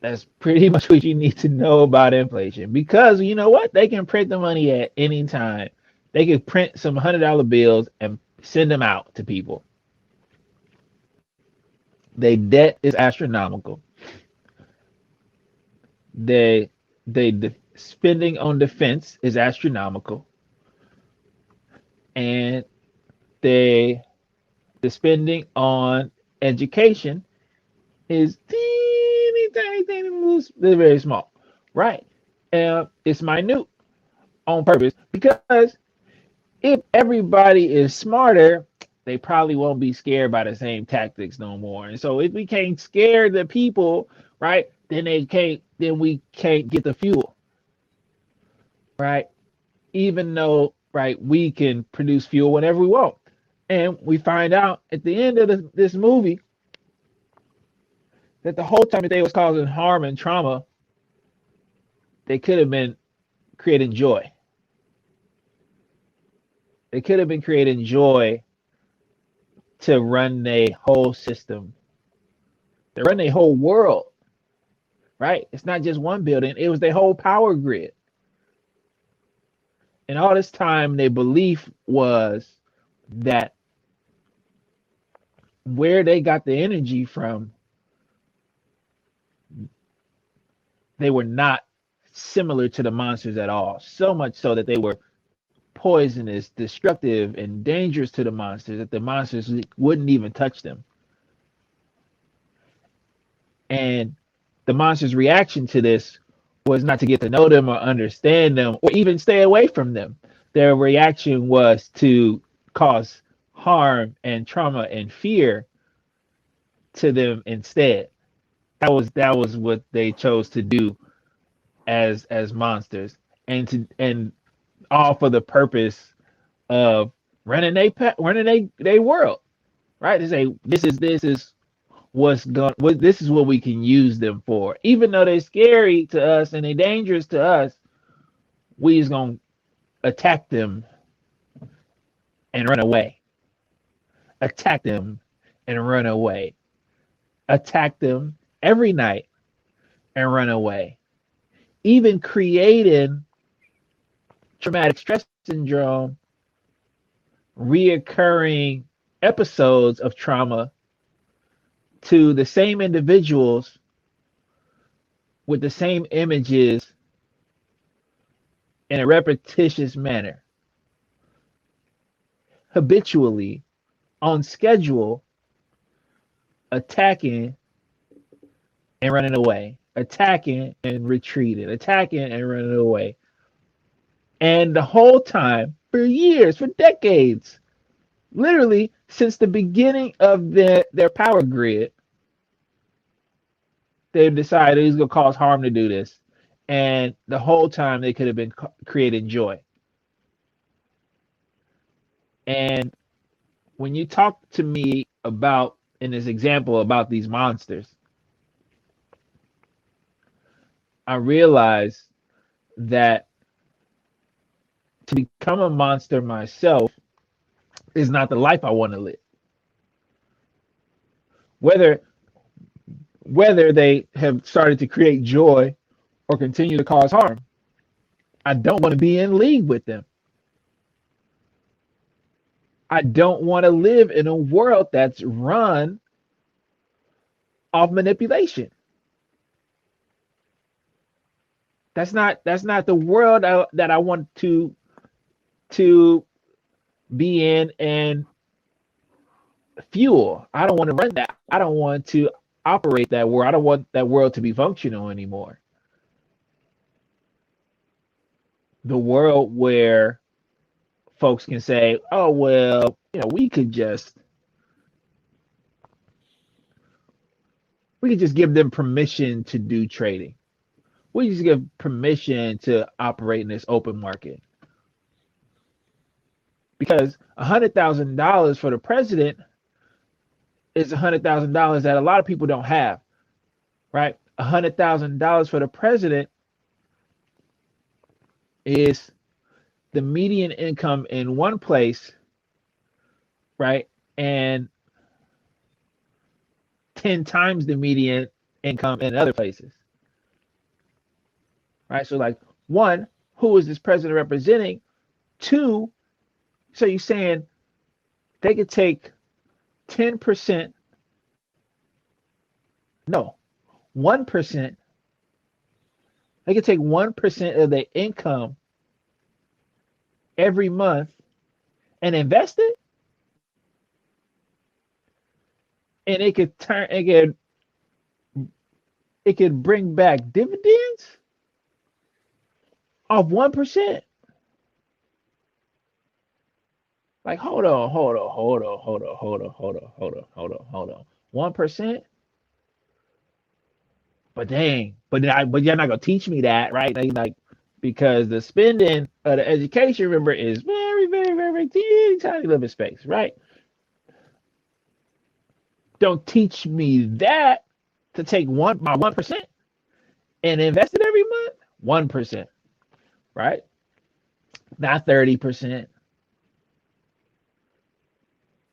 That's pretty much what you need to know about inflation. Because you know what? They can print the money at any time. They can print some $100 bills and send them out to people. Their debt is astronomical. They the spending on defense is astronomical, and they the spending on education is teeny tiny, tiny, very small, right? It's minute on purpose because if everybody is smarter, they probably won't be scared by the same tactics no more. And so if we can't scare the people, right, then we can't get the fuel, right? Even though, right, we can produce fuel whenever we want. And we find out at the end of this movie that the whole time that they was causing harm and trauma, they could have been creating joy. They could have been creating joy to run a whole system, to run a whole world, right? It's not just one building, it was their whole power grid. And all this time, their belief was that where they got the energy from, they were not similar to the monsters at all. So much so that they were poisonous, destructive, and dangerous to the monsters that the monsters wouldn't even touch them. And the monster's reaction to this was not to get to know them or understand them or even stay away from them. Their reaction was to cause harm and trauma and fear to them instead. That was what they chose to do as monsters, and all for the purpose of running they world, right? They say this is this is what we can use them for. Even though they're scary to us and they're dangerous to us, we just gonna attack them and run away. Attack them and run away. Attack them every night and run away. Even creating traumatic stress syndrome, reoccurring episodes of trauma to the same individuals with the same images in a repetitious manner, habitually, on schedule, attacking and running away, attacking and retreating, attacking and running away. And the whole time, for years, for decades, literally since the beginning of their power grid, they've decided it's going to cause harm to do this. And the whole time they could have been creating joy. And when you talk to me about, in this example, about these monsters, I realize that to become a monster myself is not the life I want to live. Whether whether they have started to create joy or continue to cause harm, I don't want to be in league with them. I don't want to live in a world that's run off manipulation. That's not the world that I want to be in and fuel. I don't want to run that. I don't want to operate that world. I don't want that world to be functional anymore. The world where folks can say, "Oh well, we could just give them permission to do trading. We just give permission to operate in this open market because $100,000 for the president is $100,000 that a lot of people don't have, right? $100,000 for the president is the median income in one place, right? And 10 times the median income in other places. right? So like one, who is this president representing? Two, so you're saying they could take 10%, no, 1%, they could take 1% of their income every month and invest it, and it could bring back dividends of 1%. Like, hold on. 1%? But dang, but you're not gonna teach me that, right? Like because the spending of the education, remember, is very, very, very, very teeny tiny little bit space, right? Don't teach me that to take my 1% and invest it every month. 1%, right? Not 30%,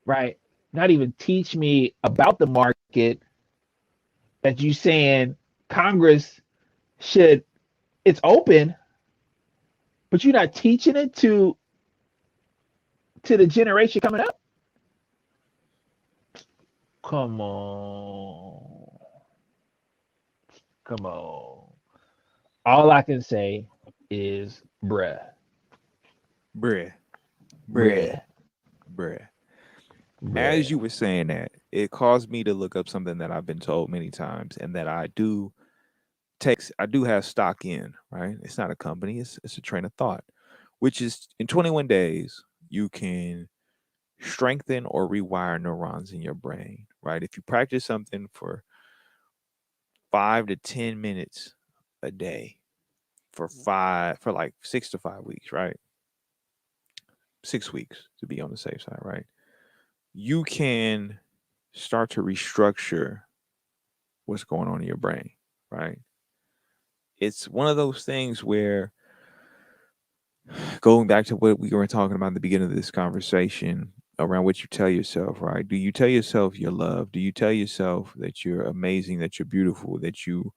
right? Not even teach me about the market that you saying Congress should, it's open, but you're not teaching it to the generation coming up. Come on. Come on. All I can say is bruh. Bruh, bruh, Bruh. bruh. As Bruh. you were saying that, it caused me to look up something that I've been told many times and that I do have stock in, right? It's not a company, it's a train of thought, which is in 21 days, you can strengthen or rewire neurons in your brain, right? If you practice something for 5 to 10 minutes a day for like 6 to 5 weeks, right? 6 weeks to be on the safe side, right? You can start to restructure what's going on in your brain, right? It's one of those things where going back to what we were talking about at the beginning of this conversation around what you tell yourself, right? Do you tell yourself you're loved? Do you tell yourself that you're amazing, that you're beautiful, that you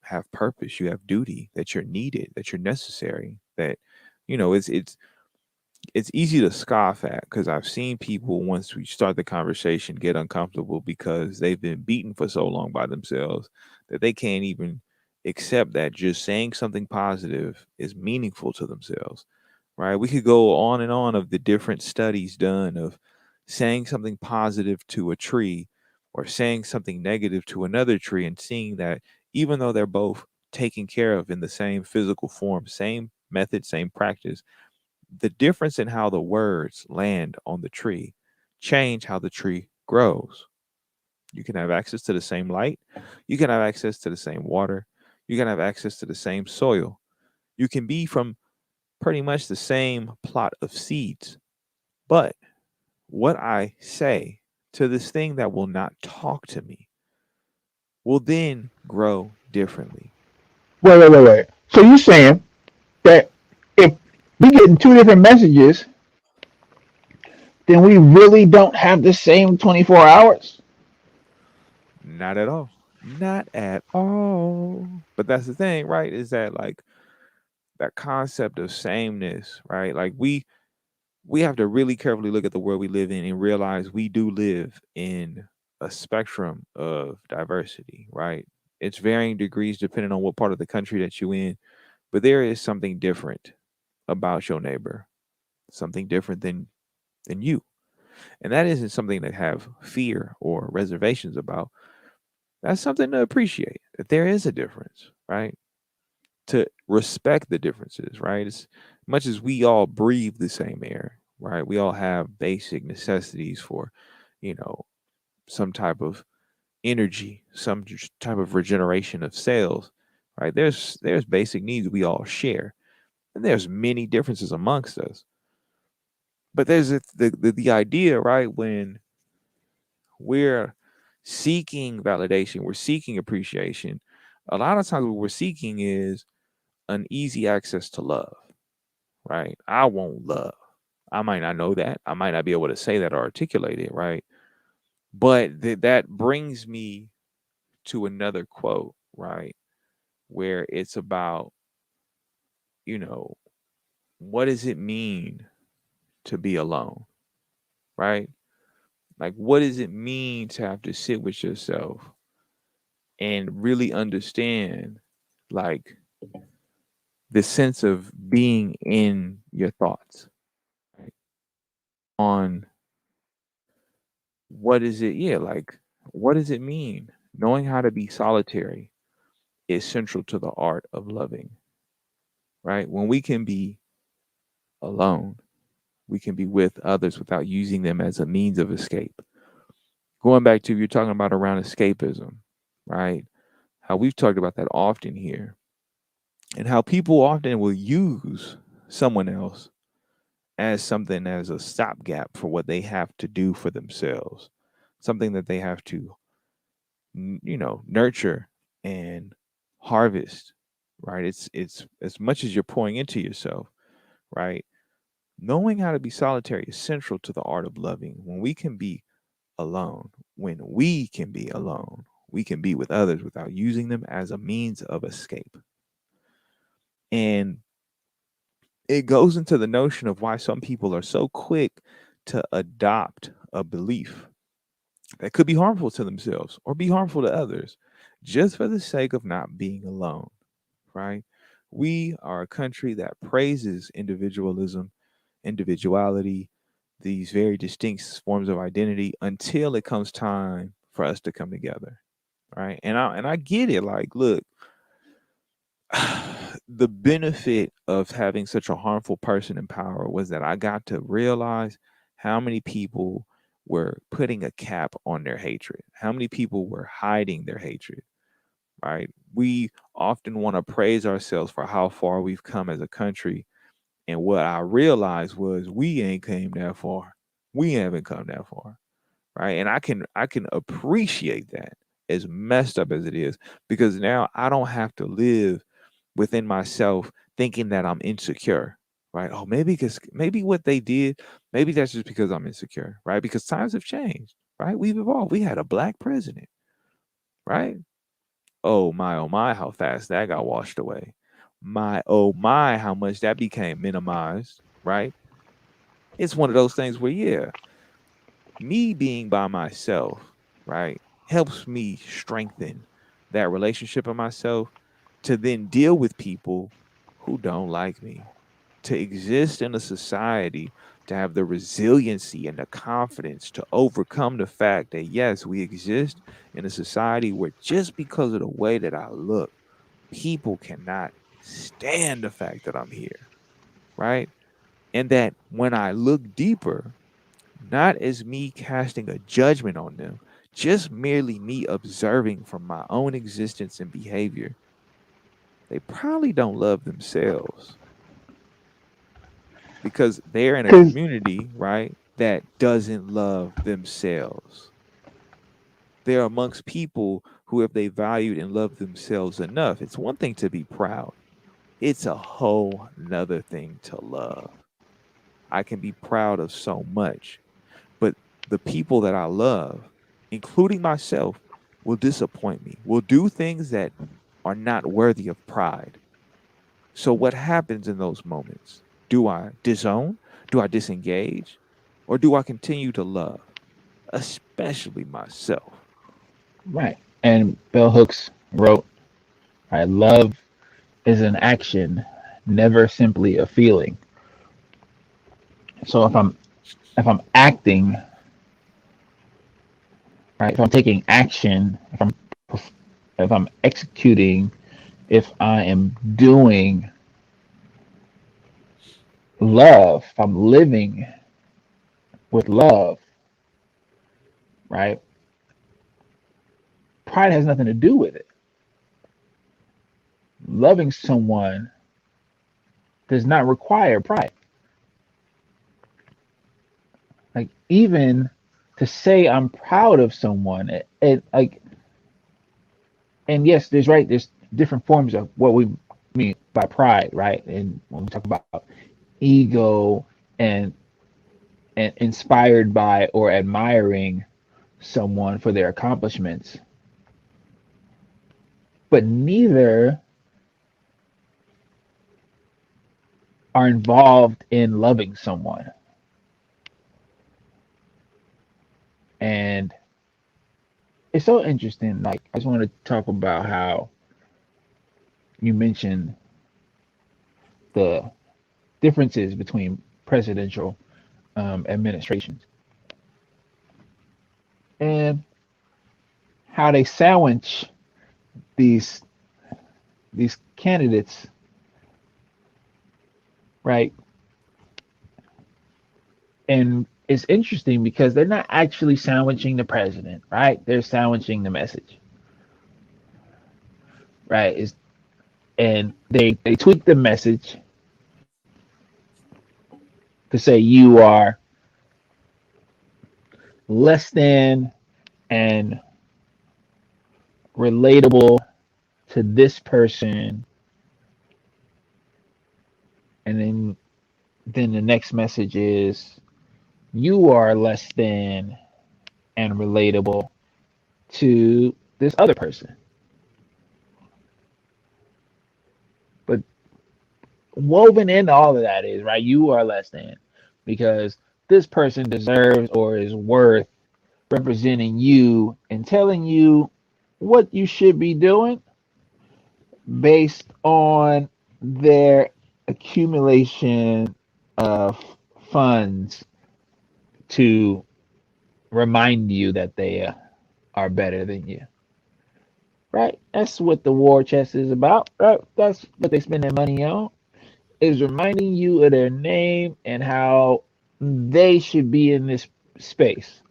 have purpose, you have duty, that you're needed, that you're necessary, that it's easy to scoff at because I've seen people once we start the conversation get uncomfortable because they've been beaten for so long by themselves that they can't even accept that just saying something positive is meaningful to themselves, right? We could go on and on of the different studies done of saying something positive to a tree or saying something negative to another tree and seeing that even though they're both taken care of in the same physical form, same method, same practice, the difference in how the words land on the tree change how the tree grows. You can have access to the same light, you can have access to the same water, you can have access to the same soil. You can be from pretty much the same plot of seeds. But what I say to this thing that will not talk to me will then grow differently. Wait. So you saying that if we getting two different messages, then we really don't have the same 24 hours? Not at all. Not at all. But that's the thing, right? Is that like that concept of sameness, right? Like we have to really carefully look at the world we live in and realize we do live in a spectrum of diversity, right? It's varying degrees depending on what part of the country that you're in, but there is something different about your neighbor, something different than you. And that isn't something to have fear or reservations about. That's something to appreciate that there is a difference, right? To respect the differences, right? As much as we all breathe the same air, right? We all have basic necessities for, you know, some type of energy, type of regeneration of cells, right? There's basic needs we all share, and there's many differences amongst us. But there's the idea, right? When we're seeking validation, we're seeking appreciation. A lot of times, what we're seeking is an easy access to love, right? I want love. I might not know that. I might not be able to say that or articulate it, right? But that brings me to another quote, right? where it's about, you know, what does it mean to be alone, right? Like, what does it mean to have to sit with yourself and really understand, like, the sense of being in your thoughts, right? On what is it, yeah, like, what does it mean? Knowing how to be solitary is central to the art of loving, right? When we can be alone, we can be with others without using them as a means of escape. Going back to, you're talking about around escapism, right? How we've talked about that often here, and how people often will use someone else as something, as a stopgap for what they have to do for themselves, something that they have to, nurture and harvest, right? It's as much as you're pouring into yourself, right? Knowing how to be solitary is central to the art of loving. When we can be alone, we can be with others without using them as a means of escape. And it goes into the notion of why some people are so quick to adopt a belief that could be harmful to themselves or be harmful to others just for the sake of not being alone, right? We are a country that praises individualism, individuality, these very distinct forms of identity until it comes time for us to come together, right? And I get it. Like, look, the benefit of having such a harmful person in power was that I got to realize how many people were putting a cap on their hatred, how many people were hiding their hatred, right? We often want to praise ourselves for how far we've come as a country. And what I realized was we ain't came that far. We haven't come that far, right? And I can appreciate that, as messed up as it is, because now I don't have to live within myself thinking that I'm insecure, right? Oh, maybe because maybe what they did, maybe that's just because I'm insecure, right? Because times have changed, right? We've evolved. We had a black president, right? Oh my, how fast that got washed away. My, oh my, how much that became minimized, right? It's one of those things where, yeah, me being by myself, right, helps me strengthen that relationship of myself to then deal with people who don't like me, to exist in a society, to have the resiliency and the confidence to overcome the fact that, yes, we exist in a society where just because of the way that I look, people cannot stand the fact that I'm here, right? And that when I look deeper, not as me casting a judgment on them, just merely me observing from my own existence and behavior, they probably don't love themselves because they're in a Because community, right, that doesn't love themselves. They're amongst people who, if they valued and loved themselves enough, it's one thing to be proud, it's a whole nother thing to love. I can be proud of so much, but the people that I love, including myself, will disappoint me, will do things that are not worthy of pride. So, what happens in those moments? Do I disown? Do I disengage? Or do I continue to love, especially myself? right, and Bell Hooks wrote, "I love is an action, never simply a feeling." So if I'm acting, right, if I'm taking action, if I'm executing, if I am doing love, if I'm living with love, right? Pride has nothing to do with it. Loving someone does not require pride. Like even to say I'm proud of someone, it like, and yes, there's different forms of what we mean by pride, right? And when we talk about ego and inspired by or admiring someone for their accomplishments, but neither. are involved in loving someone. And it's so interesting. Like, I just want to talk about how you mentioned the differences between presidential administrations and how they sandwich these these candidates, right? And it's interesting because they're not actually sandwiching the president, right? They're sandwiching the message, right? And they tweak the message to say you are less than and relatable to this person, and then the next message is you are less than and relatable to this other person. But woven into all of that is right, you are less than because this person deserves or is worth representing you and telling you what you should be doing based on their accumulation of funds to remind you that they are better than you. Right? That's what the war chest is about. Right? That's what they spend their money on. Is reminding you of their name and how they should be in this space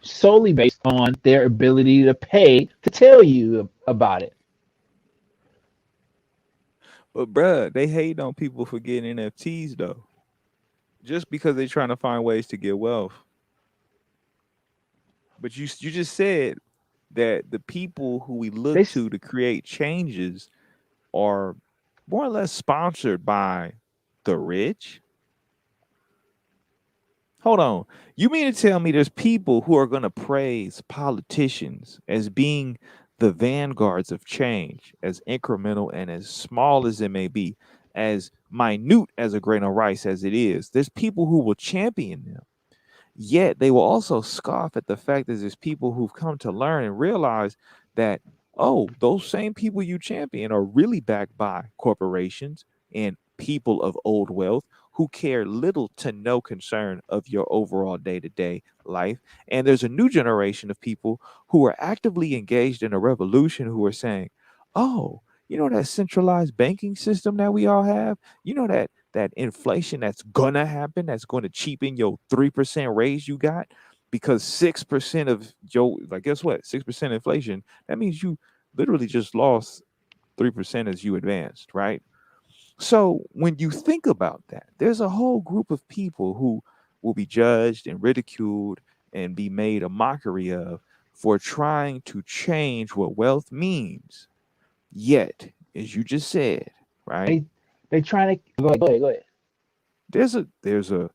solely based on their ability to pay to tell you about it. But bruh, they hate on people for getting NFTs though, just because they're trying to find ways to get wealth. But you just said that the people who we look This to create changes are more or less sponsored by the rich. Hold on. You mean to tell me there's people who are going to praise politicians as being the vanguards of change, as incremental and as small as it may be, as minute as a grain of rice as it is? There's people who will champion them. Yet they will also scoff at the fact that there's people who've come to learn and realize that, oh, those same people you champion are really backed by corporations and people of old wealth who care little to no concern of your overall day to day life. And there's a new generation of people who are actively engaged in a revolution who are saying, oh, you know, that centralized banking system that we all have, you know, that inflation that's gonna happen, that's going to cheapen your 3% raise you got because 6% of your, like, guess what, 6% inflation, that means you literally just lost 3% as you advanced, right? So when you think about that, there's a whole group of people who will be judged and ridiculed and be made a mockery of for trying to change what wealth means. Yet, as you just said, right, they trying to go ahead. there's a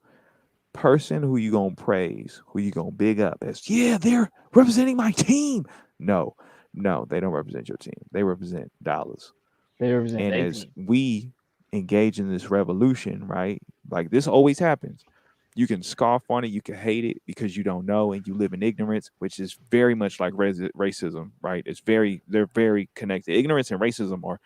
person who you gonna praise, who you gonna big up as, yeah, they're representing my team. No, no, they don't represent your team. They represent dollars. They represent And their as team. we engage in this revolution, right? Like this always happens. You can scoff on it, you can hate it because you don't know and you live in ignorance, which is very much like racism, right? They're very connected. Ignorance and racism are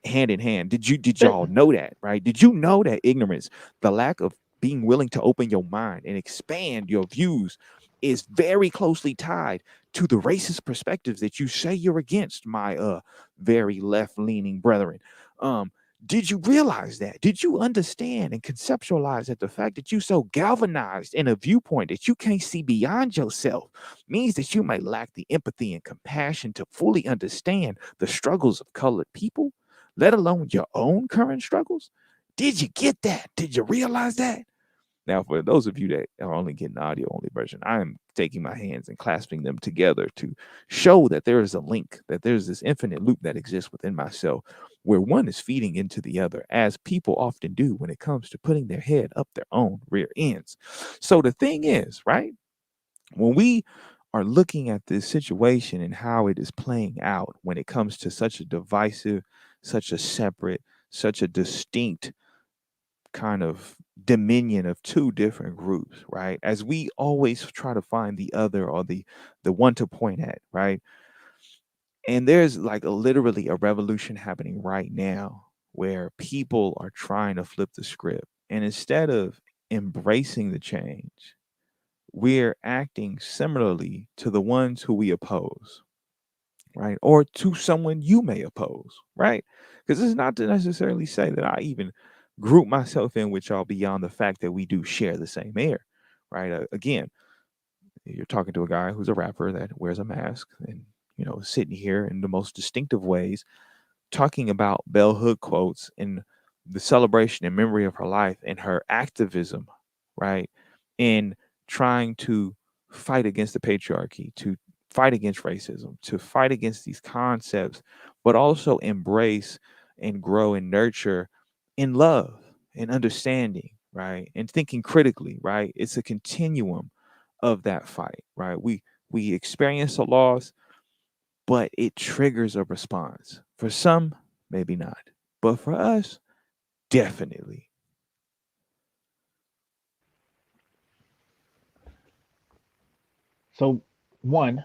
hand in hand. Did That y'all know that, right? Did you know that ignorance, the lack of being willing to open your mind and expand your views, is very closely tied to the racist perspectives that you say you're against, my very left-leaning brethren. Um, did you realize that? Did you understand and conceptualize that the fact that you so galvanized in a viewpoint that you can't see beyond yourself means that you may lack the empathy and compassion to fully understand the struggles of colored people, let alone your own current struggles? Did you get that? Did you realize that? Now, for those of you that are only getting the audio only version, I am taking my hands and clasping them together to show that there is a link, that there's this infinite loop that exists within myself where one is feeding into the other, as people often do when it comes to putting their head up their own rear ends. So the thing is, right, when we are looking at this situation and how it is playing out when it comes to such a divisive, such a separate, such a distinct kind of dominion of two different groups, right? As we always try to find the other or the one to point at, right? And there's like literally a revolution happening right now where people are trying to flip the script. And instead of embracing the change, we're acting similarly to the ones who we oppose, right? Or to someone you may oppose, right? Because it's not to necessarily say that I even group myself in with y'all beyond the fact that we do share the same air, right? Again, you're talking to a guy who's a rapper that wears a mask and, sitting here in the most distinctive ways talking about Bell Hook quotes and the celebration and memory of her life and her activism, right? In trying to fight against the patriarchy, to fight against racism, to fight against these concepts, but also embrace and grow and nurture in love and understanding, right? And thinking critically, right? It's a continuum of that fight, right? We experience a loss, but it triggers a response. For some, maybe not. But for us, definitely. So, one,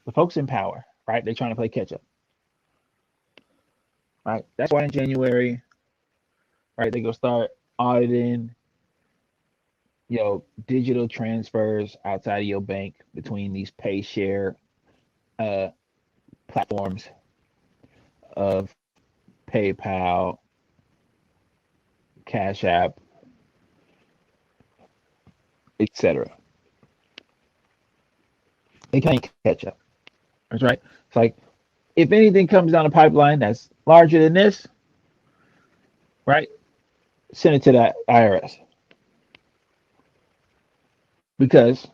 the folks in power, right? They're trying to play catch up, right? That's why in January, right, they go start auditing, digital transfers outside of your bank between these pay share uh, platforms of PayPal, Cash App, etc. They can't catch up. That's right. It's like if anything comes down the pipeline that's larger than this, right? Send it to the IRS because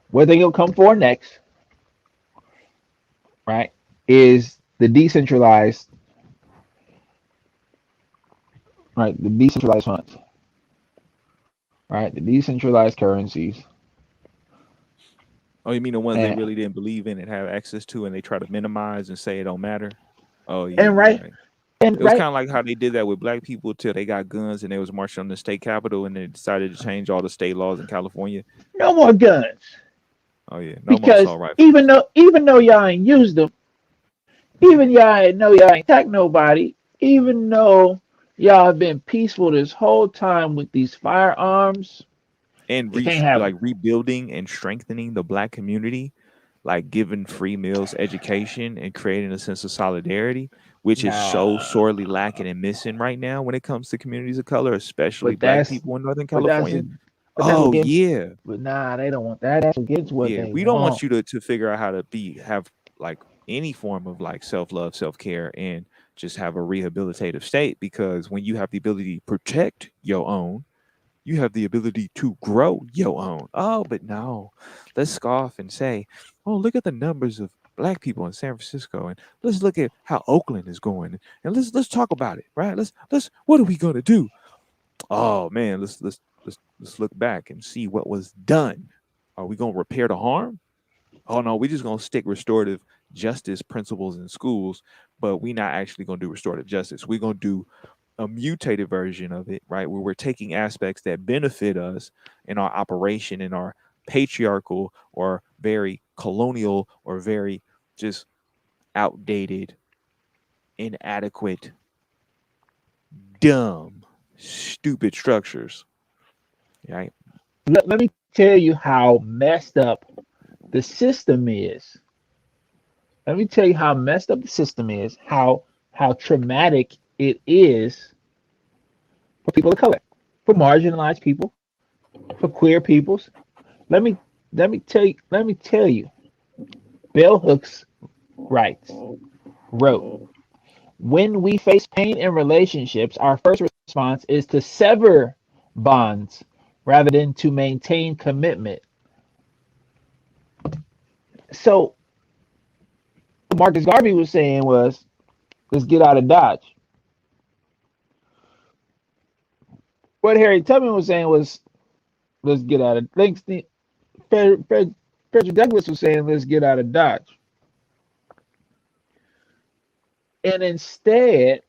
what they gonna come for next, right, is the decentralized, right, the decentralized funds, right, the decentralized currencies, Oh, you mean the ones they and really didn't believe in and have access to and they try to minimize and say it don't matter? Oh yeah, and you're right right. and It was right, kind of like how they did that with black people till they got guns and they was marching on the state capitol and they decided to change all the state laws in California. no more guns Oh yeah, no more because assault rifles. even though y'all ain't used them, even y'all know y'all ain't attacked nobody, even though y'all have been peaceful this whole time with these firearms, And you can't have them. like rebuilding and strengthening the black community, like giving free meals, education, and creating a sense of solidarity, which is so Nah, sorely lacking and missing right now when it comes to communities of color, especially but black that's people in Northern but that's California. but that's Oh against. yeah, But nah, they don't want that. That's against what yeah. they We don't want want. you to figure out how to have like any form of like self love, self care, and just have a rehabilitative state because when you have the ability to protect your own, you have the ability to grow your own. Oh, but no, let's scoff and say, oh, look at the numbers of black people in San Francisco, and let's look at how Oakland is going, and let's talk about it, right? Let's what are we gonna do? Oh man, let's look back and see what was done. Are we gonna repair the harm? Oh no, we just gonna stick restorative justice principles in schools, but we not actually gonna do restorative justice. We're gonna do a mutated version of it, right? Where we're taking aspects that benefit us in our operation, in our patriarchal or very colonial or very just outdated, inadequate, dumb, stupid structures, right? Let me tell you how messed up the system is. Let me tell you how messed up the system is. How traumatic it is for people of color, for marginalized people, for queer peoples. Let me let me tell you. Bell Hooks writes wrote, when we face pain in relationships, our first response is to sever bonds rather than to maintain commitment. So what Marcus Garvey was saying was, let's get out of Dodge. What Harry Tubman was saying was, let's get out of. Frederick Douglass was saying, let's get out of Dodge. And instead,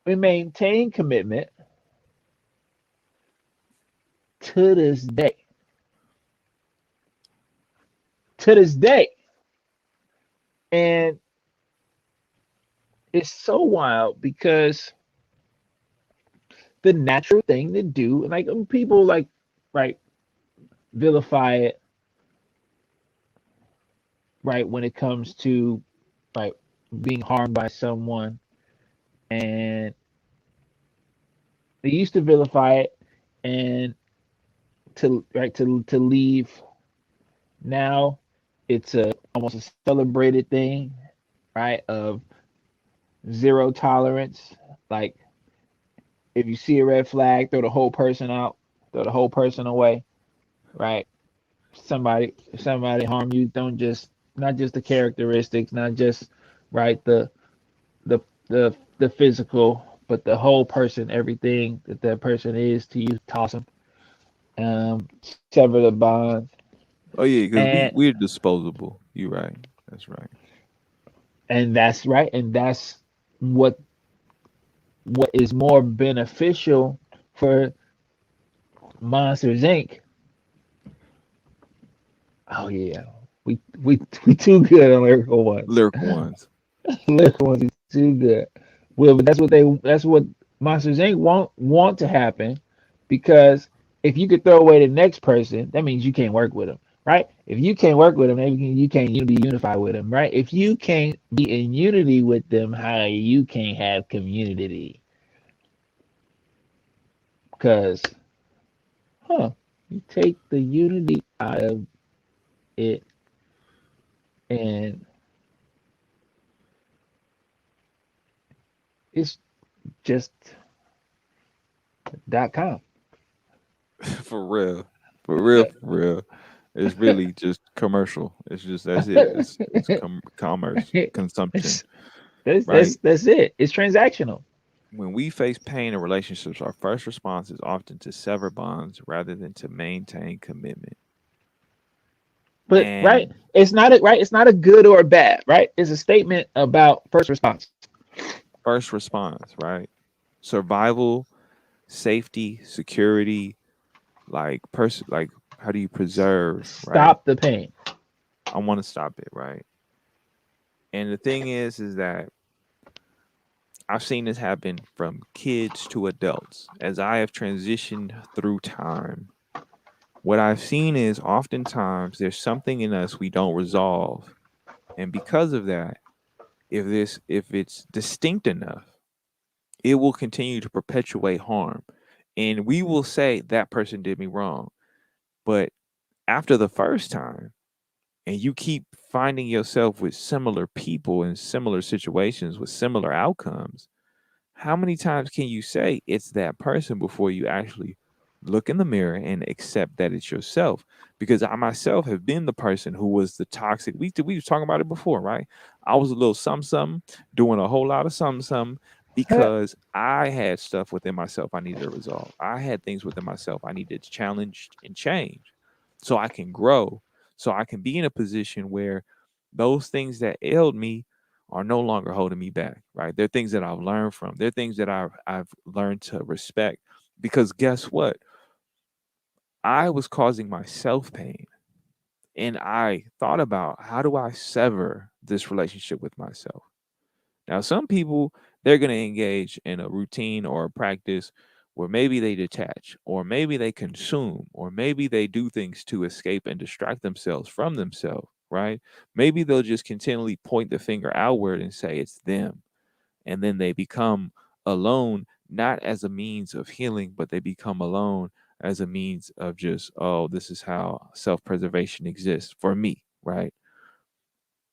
we maintain commitment to this day. To this day. And it's so wild because the natural thing to do, like people like, right, vilify it, right, when it comes to, right, being harmed by someone. And they used to vilify it and to leave. Now it's a almost a celebrated thing, right? Of zero tolerance. Like if you see a red flag, throw the whole person out, throw the whole person away, right? If somebody harm you, don't just not just the characteristics, not just right the the physical, but the whole person, everything that that person is to you, toss them, sever the bond, Oh yeah, because and we're disposable. You're right. That's right. that's right, and that's what what is more beneficial for Monsters Inc. Oh yeah, we too good on lyrical ones. Lyrical ones. Lyrical ones is too good. Well, but that's what Monsters Inc. want to happen because if you could throw away the next person, that means you can't work with them, right? If you can't work with them, maybe you can't be unified with them, right? If you can't be in unity with them, how you can't have community? Because, huh? You take the unity out of it, and it's just .com. For real. For real, for real. It's really just commercial. It's just that's it. It's commerce, consumption, It's, that's right? that's it. It's transactional. When we face pain in relationships, our first response is often to sever bonds rather than to maintain commitment. But right, And it's not a right. It's not a good or a bad. Right, it's a statement about first response. first response, right? Survival, safety, security, like how do you preserve, right? Stop the pain. I want to stop it, right? And the thing is that I've seen this happen from kids to adults. As I have transitioned through time, what I've seen is oftentimes there's something in us we don't resolve. And because of that, if it's distinct enough, it will continue to perpetuate harm. And we will say that person did me wrong. But after the first time, and you keep finding yourself with similar people in similar situations with similar outcomes, how many times can you say it's that person before you actually look in the mirror and accept that it's yourself? Because I myself have been the person who was the toxic. We was talking about it before, right? I was a little some doing a whole lot of some because I had stuff within myself I needed to resolve. I had things within myself I needed to challenge and change, so I can grow, so I can be in a position where those things that ailed me are no longer holding me back, right? They're things that I've learned from. They're things that I've learned to respect. Because guess what? I was causing myself pain. And I thought about how do I sever this relationship with myself? Now, some people, they're going to engage in a routine or a practice where maybe they detach, or maybe they consume, or maybe they do things to escape and distract themselves from themselves, right? Maybe they'll just continually point the finger outward and say it's them, and then they become alone, not as a means of healing, but they become alone as a means of just, oh, this is how self-preservation exists for me, right?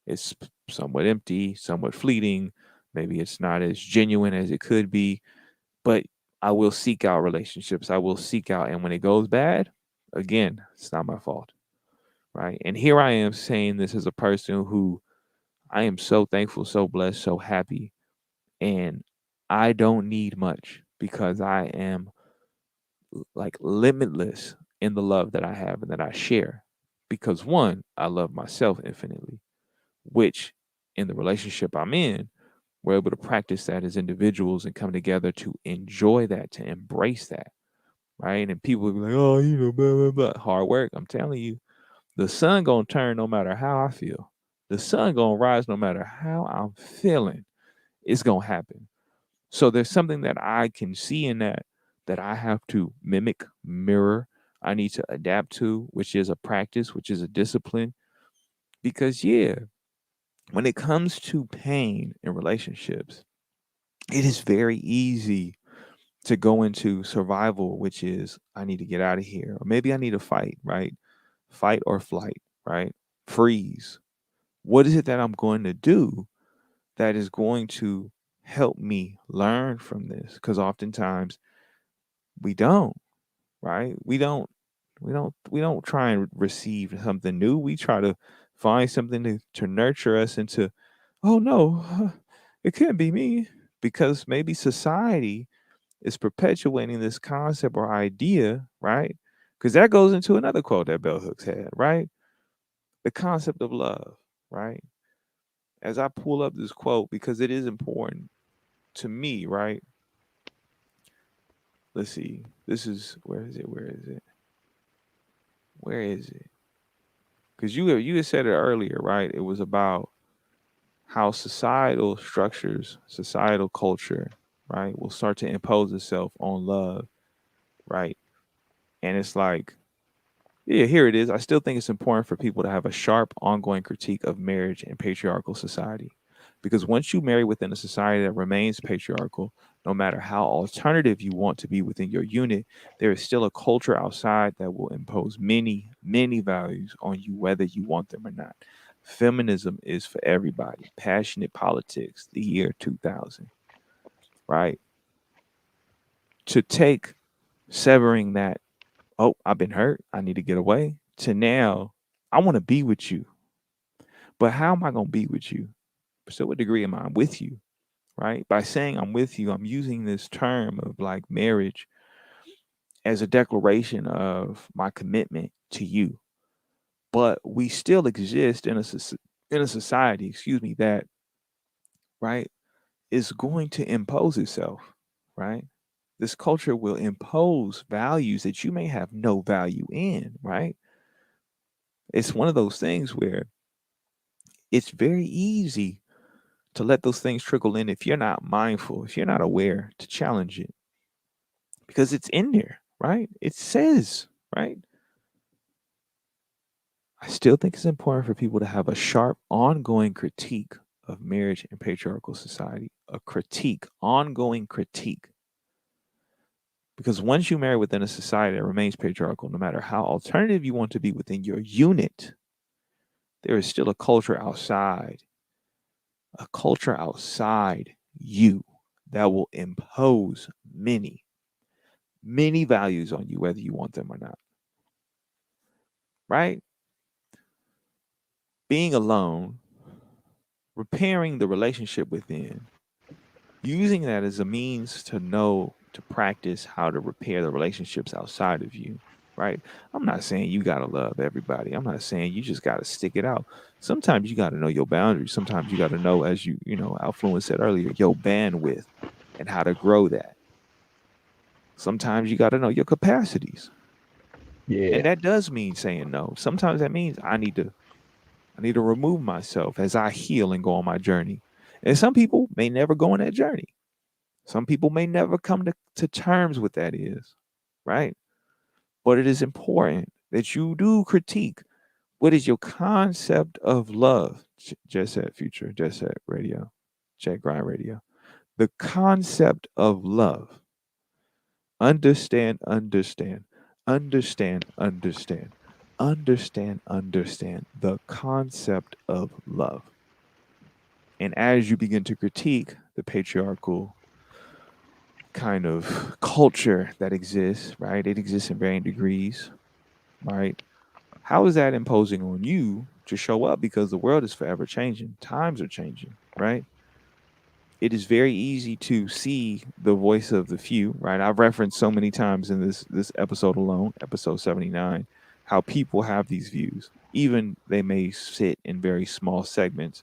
It's somewhat empty, somewhat fleeting. Maybe it's not as genuine as it could be, but I will seek out relationships. I will seek out, and when it goes bad, again, it's not my fault, right? And here I am saying this as a person who I am so thankful, so blessed, so happy, and I don't need much because I am like limitless in the love that I have and that I share. Because one, I love myself infinitely, which in the relationship I'm in, we're able to practice that as individuals and come together to enjoy that, to embrace that, right? And people will be like, oh, blah, blah, blah. Hard work. I'm telling you, the sun gonna turn no matter how I feel. The sun gonna rise no matter how I'm feeling. It's gonna happen. So there's something that I can see in that I have to mimic, mirror. I need to adapt to, which is a practice, which is a discipline. Because yeah, when it comes to pain in relationships, it is very easy to go into survival, which is I need to get out of here, or maybe I need to fight, right? Fight or flight, right? Freeze. What is it that I'm going to do that is going to help me learn from this? Because oftentimes we don't, right? We don't try and receive something new. We try to find something to nurture us into, oh no, it can't be me. Because maybe society is perpetuating this concept or idea, right? Because that goes into another quote that Bell Hooks had, right? The concept of love, right? As I pull up this quote, because it is important to me, right? Let's see. This is where is it? Where is it? Where is it? Because you had said it earlier, right? It was about how societal structures, societal culture, right, will start to impose itself on love, right? And it's like, yeah, here it is. I still think it's important for people to have a sharp, ongoing critique of marriage in patriarchal society. Because once you marry within a society that remains patriarchal, no matter how alternative you want to be within your unit, there is still a culture outside that will impose many, many values on you, whether you want them or not. Feminism is for everybody. Passionate politics, the year 2000, right? To take severing that, oh, I've been hurt, I need to get away, to now, I want to be with you. But how am I going to be with you? So, what degree am I with you? Right? By saying I'm with you, I'm using this term of like marriage as a declaration of my commitment to you. But we still exist in in a society, excuse me, that right is going to impose itself, right? This culture will impose values that you may have no value in, right? It's one of those things where it's very easy to let those things trickle in if you're not mindful, if you're not aware to challenge it, because it's in there, right? It says, right? I still think it's important for people to have a sharp, ongoing critique of marriage in patriarchal society, a critique, ongoing critique. Because once you marry within a society that remains patriarchal, no matter how alternative you want to be within your unit, there is still a culture outside you that will impose many, many values on you, whether you want them or not, right? Being alone, repairing the relationship within, using that as a means to know, to practice how to repair the relationships outside of you, right? I'm not saying you got to love everybody. I'm not saying you just got to stick it out. Sometimes you got to know your boundaries. Sometimes you got to know, as Alfluence said earlier, your bandwidth and how to grow that. Sometimes you got to know your capacities. And Yeah. that does mean saying no. Sometimes that means I need to remove myself as I heal and go on my journey. And some people may never go on that journey. Some people may never come to terms with that is, right? But it is important that you do critique what is your concept of love. Just Set Future, Just Set Radio, Check Grind Radio. The concept of love. Understand, understand, understand, understand, understand the concept of love. And as you begin to critique the patriarchal kind of culture that exists, right? It exists in varying degrees, right? How is that imposing on you to show up? Because the world is forever changing, times are changing, right? It is very easy to see the voice of the few, right? I've referenced so many times in this episode alone, episode 79, how people have these views. Even they may sit in very small segments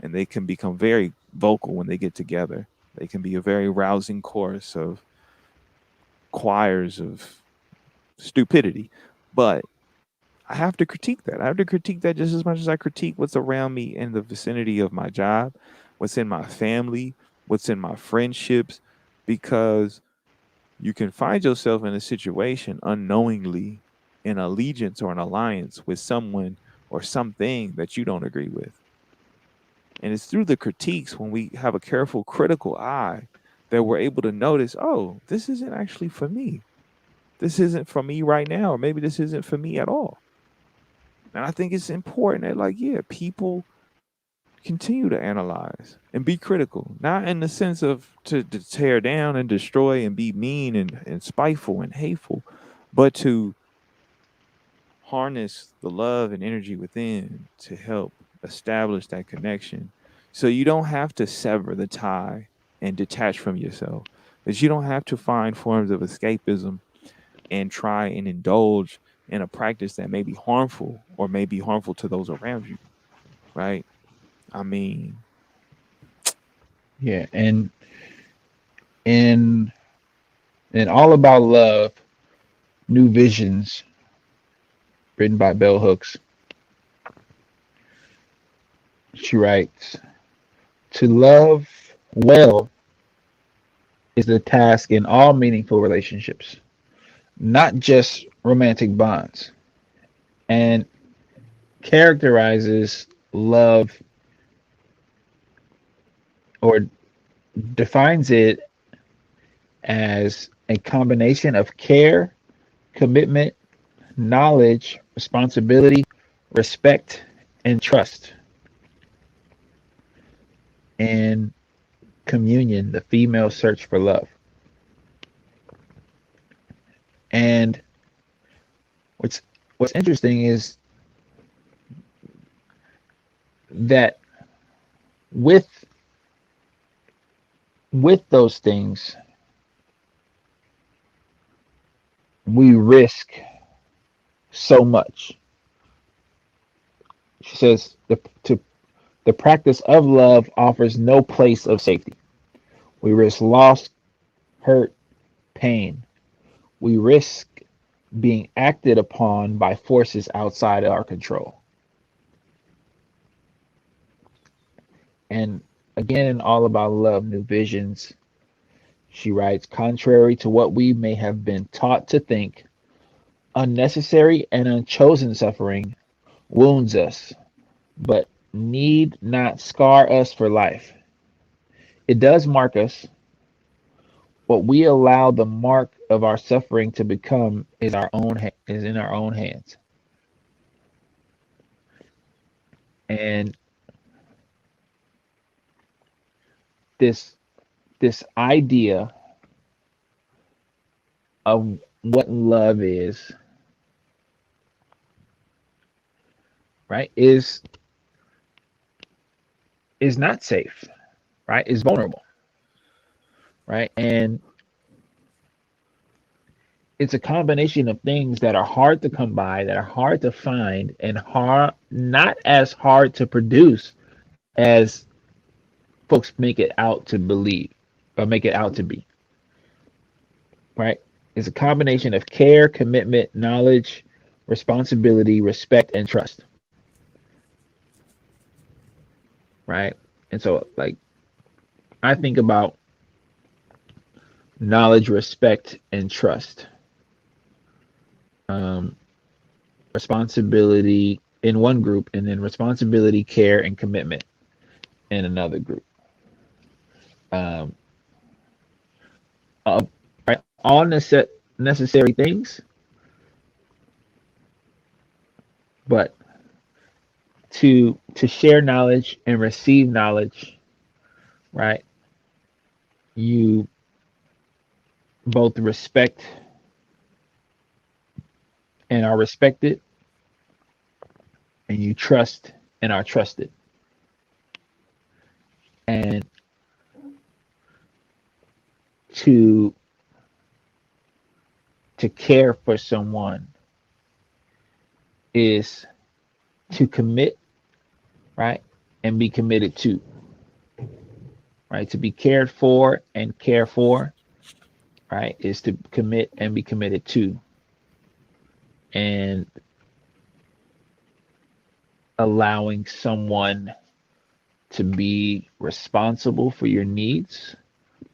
and they can become very vocal when they get together. They can be a very rousing chorus of choirs of stupidity. But I have to critique that. I have to critique that just as much as I critique what's around me in the vicinity of my job, what's in my family, what's in my friendships, because you can find yourself in a situation unknowingly in allegiance or an alliance with someone or something that you don't agree with. And it's through the critiques when we have a careful, critical eye that we're able to notice, oh, this isn't actually for me. This isn't for me right now, or maybe this isn't for me at all. And I think it's important that, like, yeah, people continue to analyze and be critical, not in the sense of to tear down and destroy and be mean and spiteful and hateful, but to harness the love and energy within to help establish that connection. So you don't have to sever the tie and detach from yourself, that you don't have to find forms of escapism and try and indulge in a practice that may be harmful or may be harmful to those around you, right? I mean, Yeah, and in All About Love, New Visions, written by Bell Hooks, she writes, "To love well is the task in all meaningful relationships, not just romantic bonds, and characterizes love or defines it as a combination of care, commitment, knowledge, responsibility, respect, and trust. And communion, the female search for love." And what's what's interesting is that with those things, we risk so much. She says the practice of love offers no place of safety. We risk loss, hurt, pain. We risk being acted upon by forces outside our control. And again, in All About Love, New Visions, she writes, contrary to what we may have been taught to think, unnecessary and unchosen suffering wounds us, but need not scar us for life. It does mark us. What we allow the mark of our suffering to become is in our own hands. And this this idea of what love is, right, is not safe, right? Is vulnerable, right? And it's a combination of things that are hard to come by, that are hard to find, and hard not as hard to produce as folks make it out to believe or make it out to be, right? It's a combination of care, commitment, knowledge, responsibility, respect, and trust, right? And so, like, I think about knowledge, respect, and trust, um, responsibility in one group, and then responsibility, care, and commitment in another group. Um, uh, right? All necessary things, but to share knowledge and receive knowledge, right? You both respect and are respected, and you trust and are trusted. And to care for someone is to commit, right? and be committed to, right? To be cared for and care for, right, is to commit and be committed to. And allowing someone to be responsible for your needs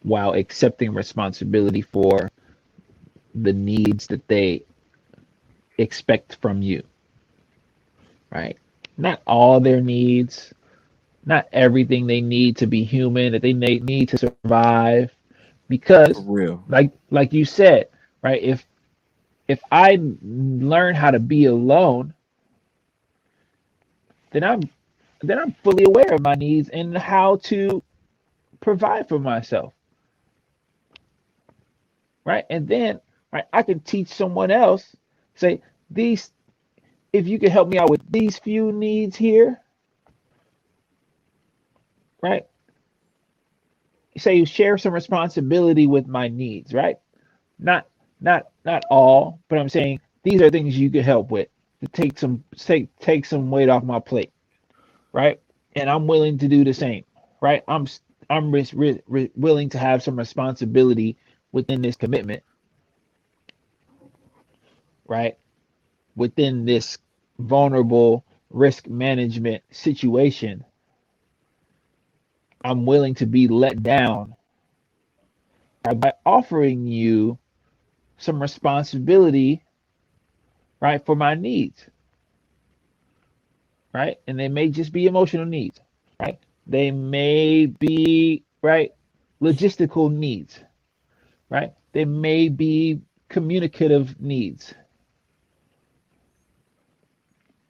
while accepting responsibility for the needs that they expect from you, right? Not all their needs, not everything they need to be human, that they need to survive. For Because real. like you said, right, if I learn how to be alone, then I'm fully aware of my needs and how to provide for myself, right? And then, right, I can teach someone else, say, these, if you can help me out with these few needs here, right? Say you share some responsibility with my needs, right? Not not all, but I'm saying these are things you could help with to take some weight off my plate, right? And I'm willing to do the same, right? I'm willing to have some responsibility within this commitment, right? Within this vulnerable risk management situation, I'm willing to be let down, right, by offering you some responsibility, right, for my needs, right? And they may just be emotional needs, right? They may be, right, logistical needs, right? They may be communicative needs.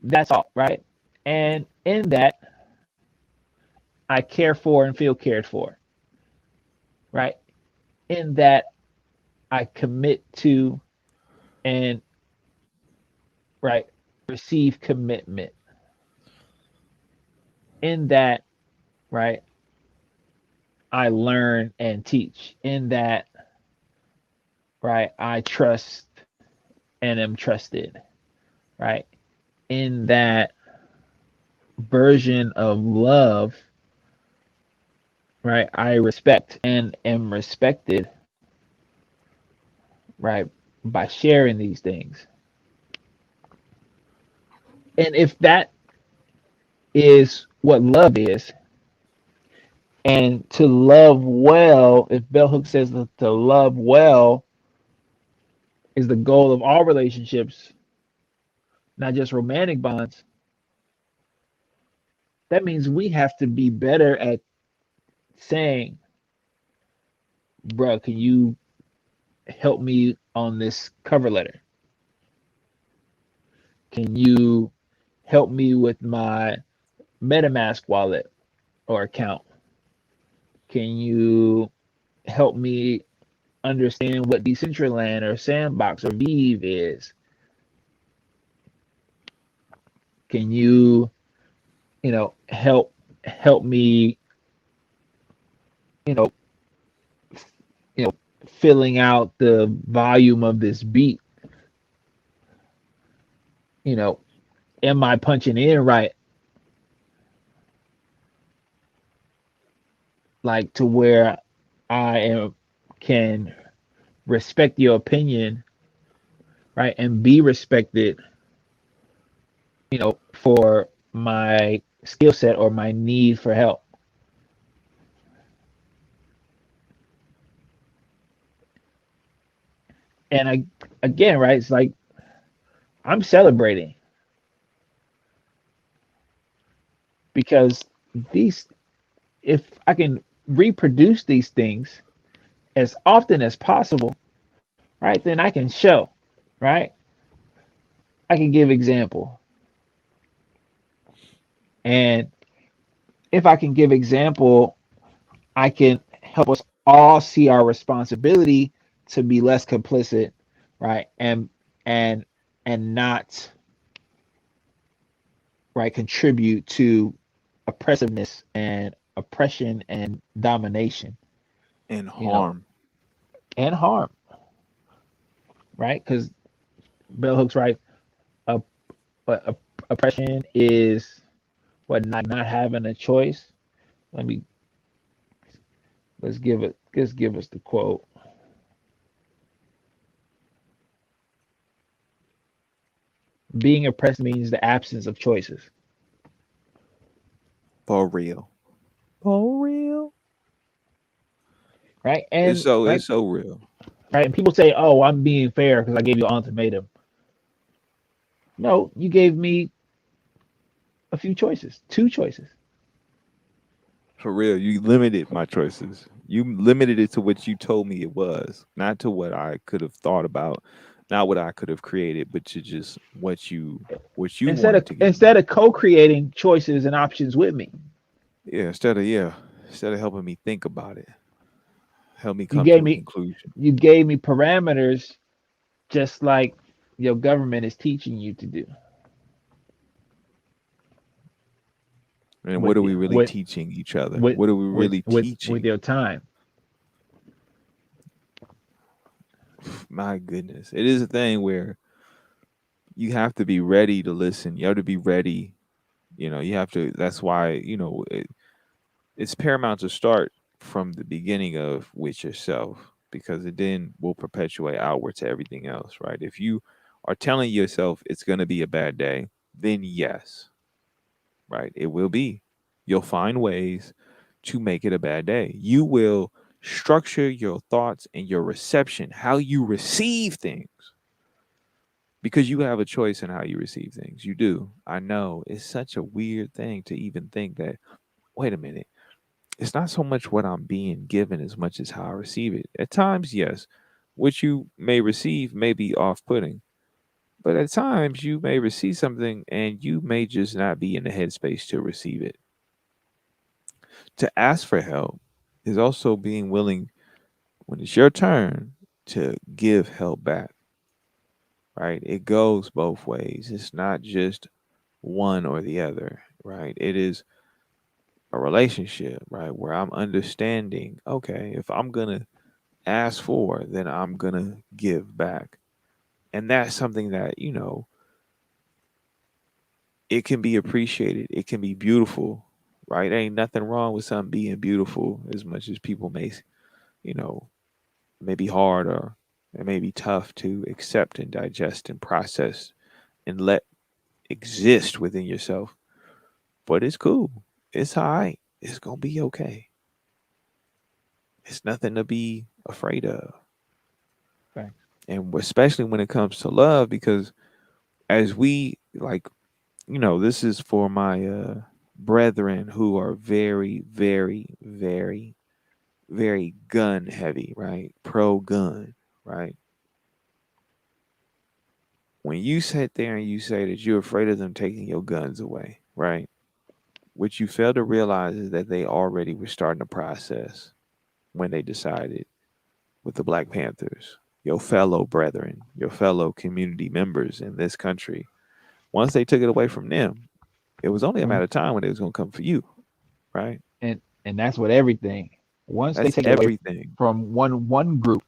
That's all, right? And in that, I care for and feel cared for, right? In that, I commit to and, right, receive commitment. In that, right, I learn and teach. In that, right, I trust and am trusted, right? In that version of love, right, I respect and am respected, right, by sharing these things. And if that is what love is, and to love well, if Bell Hooks says that to love well is the goal of all relationships, not just romantic bonds, that means we have to be better at saying, bro, can you help me on this cover letter? Can you help me with my MetaMask wallet or account? Can you help me understand what Decentraland or Sandbox or Vive is? Can you, help me, you know, you know, filling out the volume of this beat? You know, am I punching in right? Like to where I am can respect your opinion, right, and be respected, for my skill set or my need for help. And again, right, it's like I'm celebrating because these, if I can reproduce these things as often as possible, right, then I can show, right? I can give example. And if I can give example, I can help us all see our responsibility to be less complicit, right? And and not, right, contribute to oppressiveness and oppression and domination, And you know, harm. and harm, right? Because Bell Hooks, right, uh, oppression is what not having a choice. Let me let's give us the quote. Being oppressed means the absence of choices, For real. For real. right? It's And so right, it's so real. right. And people say, "Oh, I'm being fair because I gave you an ultimatum." No, you gave me a few choices, two choices. For real. You limited my choices. You limited it to what you told me it was, not to what I could have thought about, not what I could have created, but to just what you wanted to give me. Instead of co-creating choices and options with me, Yeah, instead of helping me think about it, help me you come gave to a me conclusion. you gave me parameters, just like your government is teaching you to do And what with are the, we really teaching each other? What are we really with teaching? your time. My goodness. It is a thing where you have to be ready to listen. You have to be ready. You have to, that's why, it's paramount to start from the beginning of with yourself because it then will perpetuate outward to everything else, right? If you are telling yourself it's going to be a bad day, then yes, right? It will be. You'll find ways to make it a bad day. You will structure your thoughts and your reception, how you receive things, because you have a choice in how you receive things. You do. I know it's such a weird thing to even think that, wait a minute, it's not so much what I'm being given as much as how I receive it. At times, yes, what you may receive may be off putting, but at times you may receive something and you may just not be in the headspace to receive it. To ask for help is also being willing, when it's your turn, to give help back, right? It goes both ways. It's not just one or the other, right? It is a relationship, right? Where I'm understanding, okay, if I'm going to ask for, then I'm going to give back. And that's something that, it can be appreciated. It can be beautiful, right? Ain't nothing wrong with something being beautiful as much as people may, you know, may be hard or it may be tough to accept and digest and process and let exist within yourself. But it's cool. It's all right. It's going to be okay. It's nothing to be afraid of. Right. And especially when it comes to love, because as we like, this is for my brethren who are very, very, very, very gun heavy, right? Pro gun, right? When you sit there and you say that you're afraid of them taking your guns away, right? What you fail to realize is that they already were starting the process when they decided with the Black Panthers, your fellow brethren, your fellow community members in this country. Once they took it away from them, it was only a And matter of time when it was going to come for you, right? and that's what everything. Once they That's take it away everything. from one group,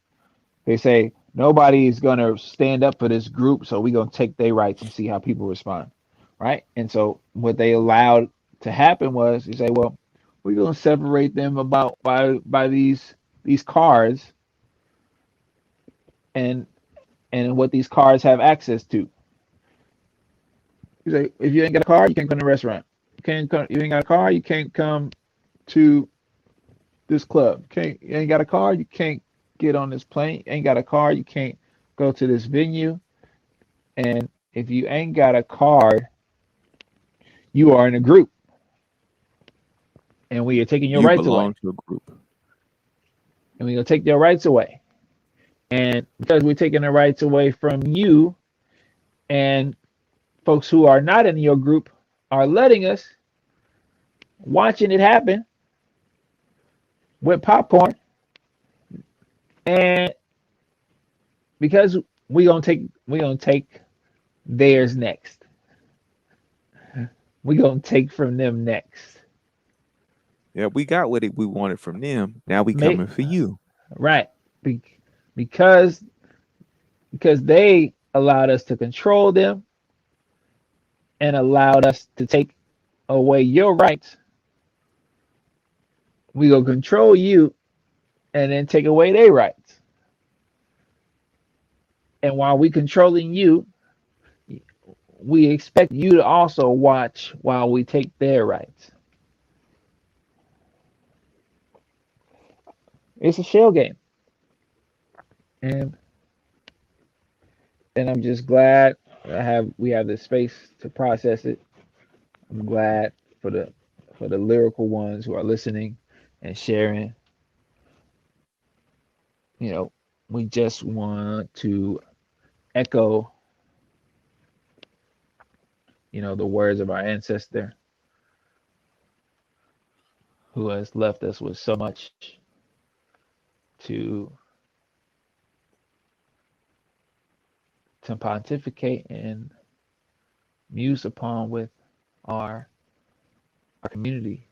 they say nobody's gonna stand up for this group, so we're gonna take their rights and see how people respond, right? And so what they allowed to happen was you say, well, we're gonna separate them about by these cards and what these cards have access to. You say if you ain't got a car, you can't come to the restaurant. You ain't got a car, you can't come to this club. You ain't got a car, you can't get on this plane. You ain't got a car, you can't go to this venue. And if you ain't got a card, you are in a group, and we are taking your You rights away, belong to a group. and we're gonna take their rights away. And because we're taking the rights away from you, and folks who are not in your group are letting us watching it happen with popcorn, and because we gonna take theirs next. We gonna take from them next. Yeah, we got what we wanted from them. Now we Make coming for you. right Be, because they allowed us to control them and allowed us to take away your rights, we gonna control you and then take away their rights. And while we controlling you, we expect you to also watch while we take their rights. It's a shell game, and I'm just glad we have the space to process it. I'm glad for the lyrical ones who are listening and sharing. You know, we just want to echo, the words of our ancestor who has left us with so much to pontificate and muse upon with our community,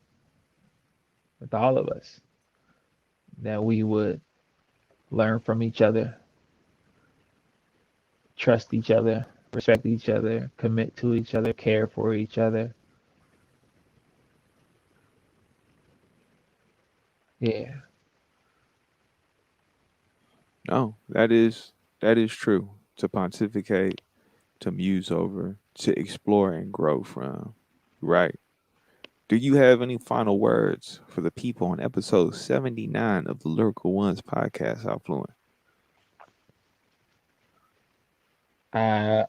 with all of us, that we would learn from each other, trust each other, respect each other, commit to each other, care for each other. Yeah. No, that is true. To pontificate, to muse over, to explore and grow from. Right. Do you have any final words for the people on episode 79 of the Lyrical Ones podcast, Outfluent? I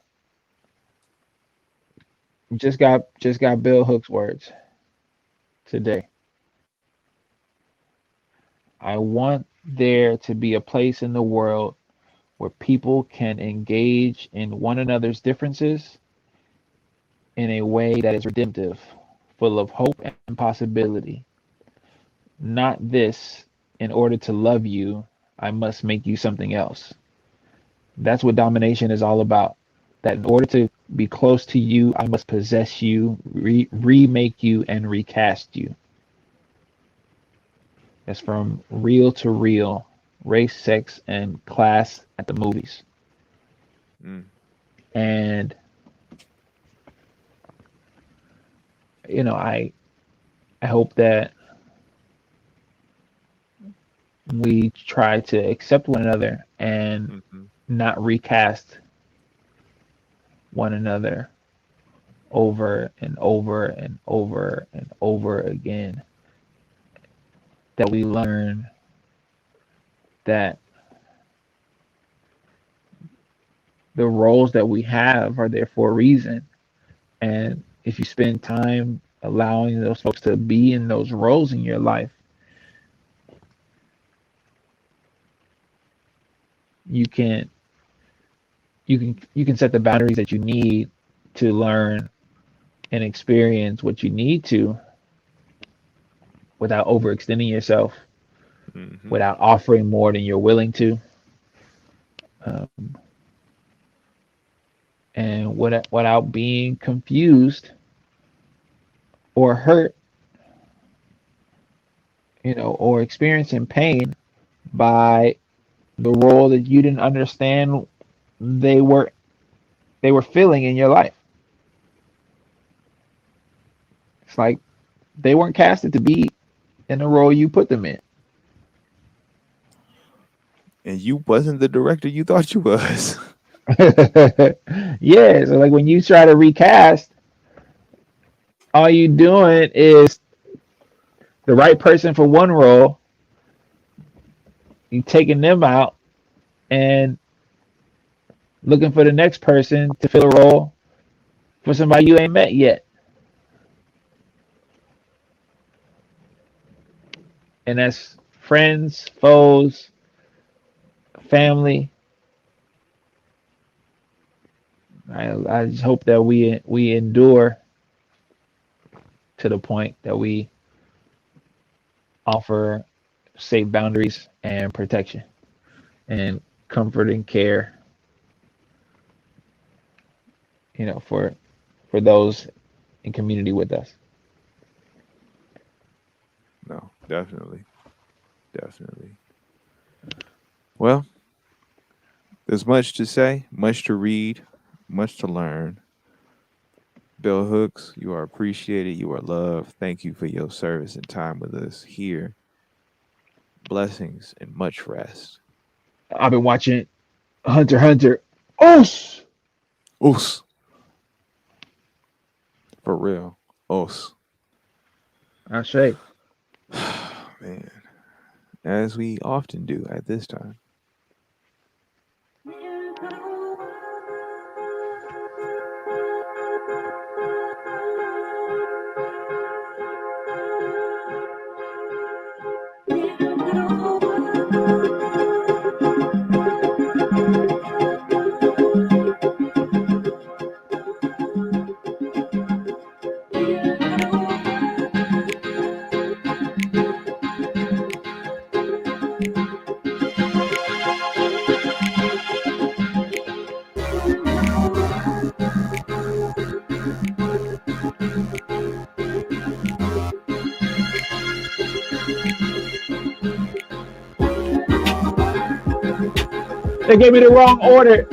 just got Bill Hook's words today. I want there to be a place in the world where people can engage in one another's differences in a way that is redemptive, full of hope and possibility. Not this, in order to love you, I must make you something else. That's what domination is all about. That in order to be close to you, I must possess you, remake you, and recast you. That's from real to real, race, sex, and class at the movies. Mm, And I hope that we try to accept one another and hmm not recast one another over and over and over and over again. That we learn that the roles that we have are there for a reason. And if you spend time allowing those folks to be in those roles in your life, you can you can set the boundaries that you need to learn and experience what you need to without overextending yourself, hmm without offering more than you're willing to, um, and without being confused or hurt, or experiencing pain by the role that you didn't understand they were filling in your life. It's like they weren't casted to be in the role you put them in. And you wasn't the director you thought you was. Yeah, so like when you try to recast, all you doing is the right person for one role, you taking them out and looking for the next person to fill a role for somebody you ain't met yet. And that's friends, foes, family. I just hope that we endure to the point that we offer safe boundaries and protection and comfort and care, for those in community with us. No, definitely. Definitely. Well, there's much to say, much to read, much to learn, Bell Hooks, you are appreciated. You are loved. Thank you for your service and time with us here. Blessings and much rest. I've been watching Hunter x Hunter. Oh, Us. For real. Us. I say. Man. As we often do at this time. They gave me the wrong order.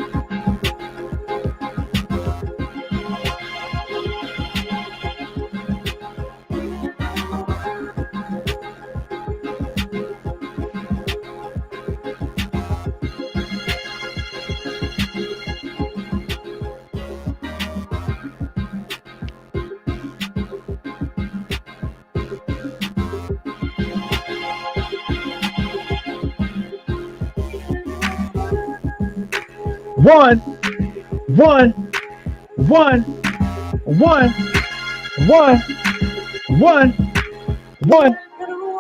One, one, one, one, one, one, one.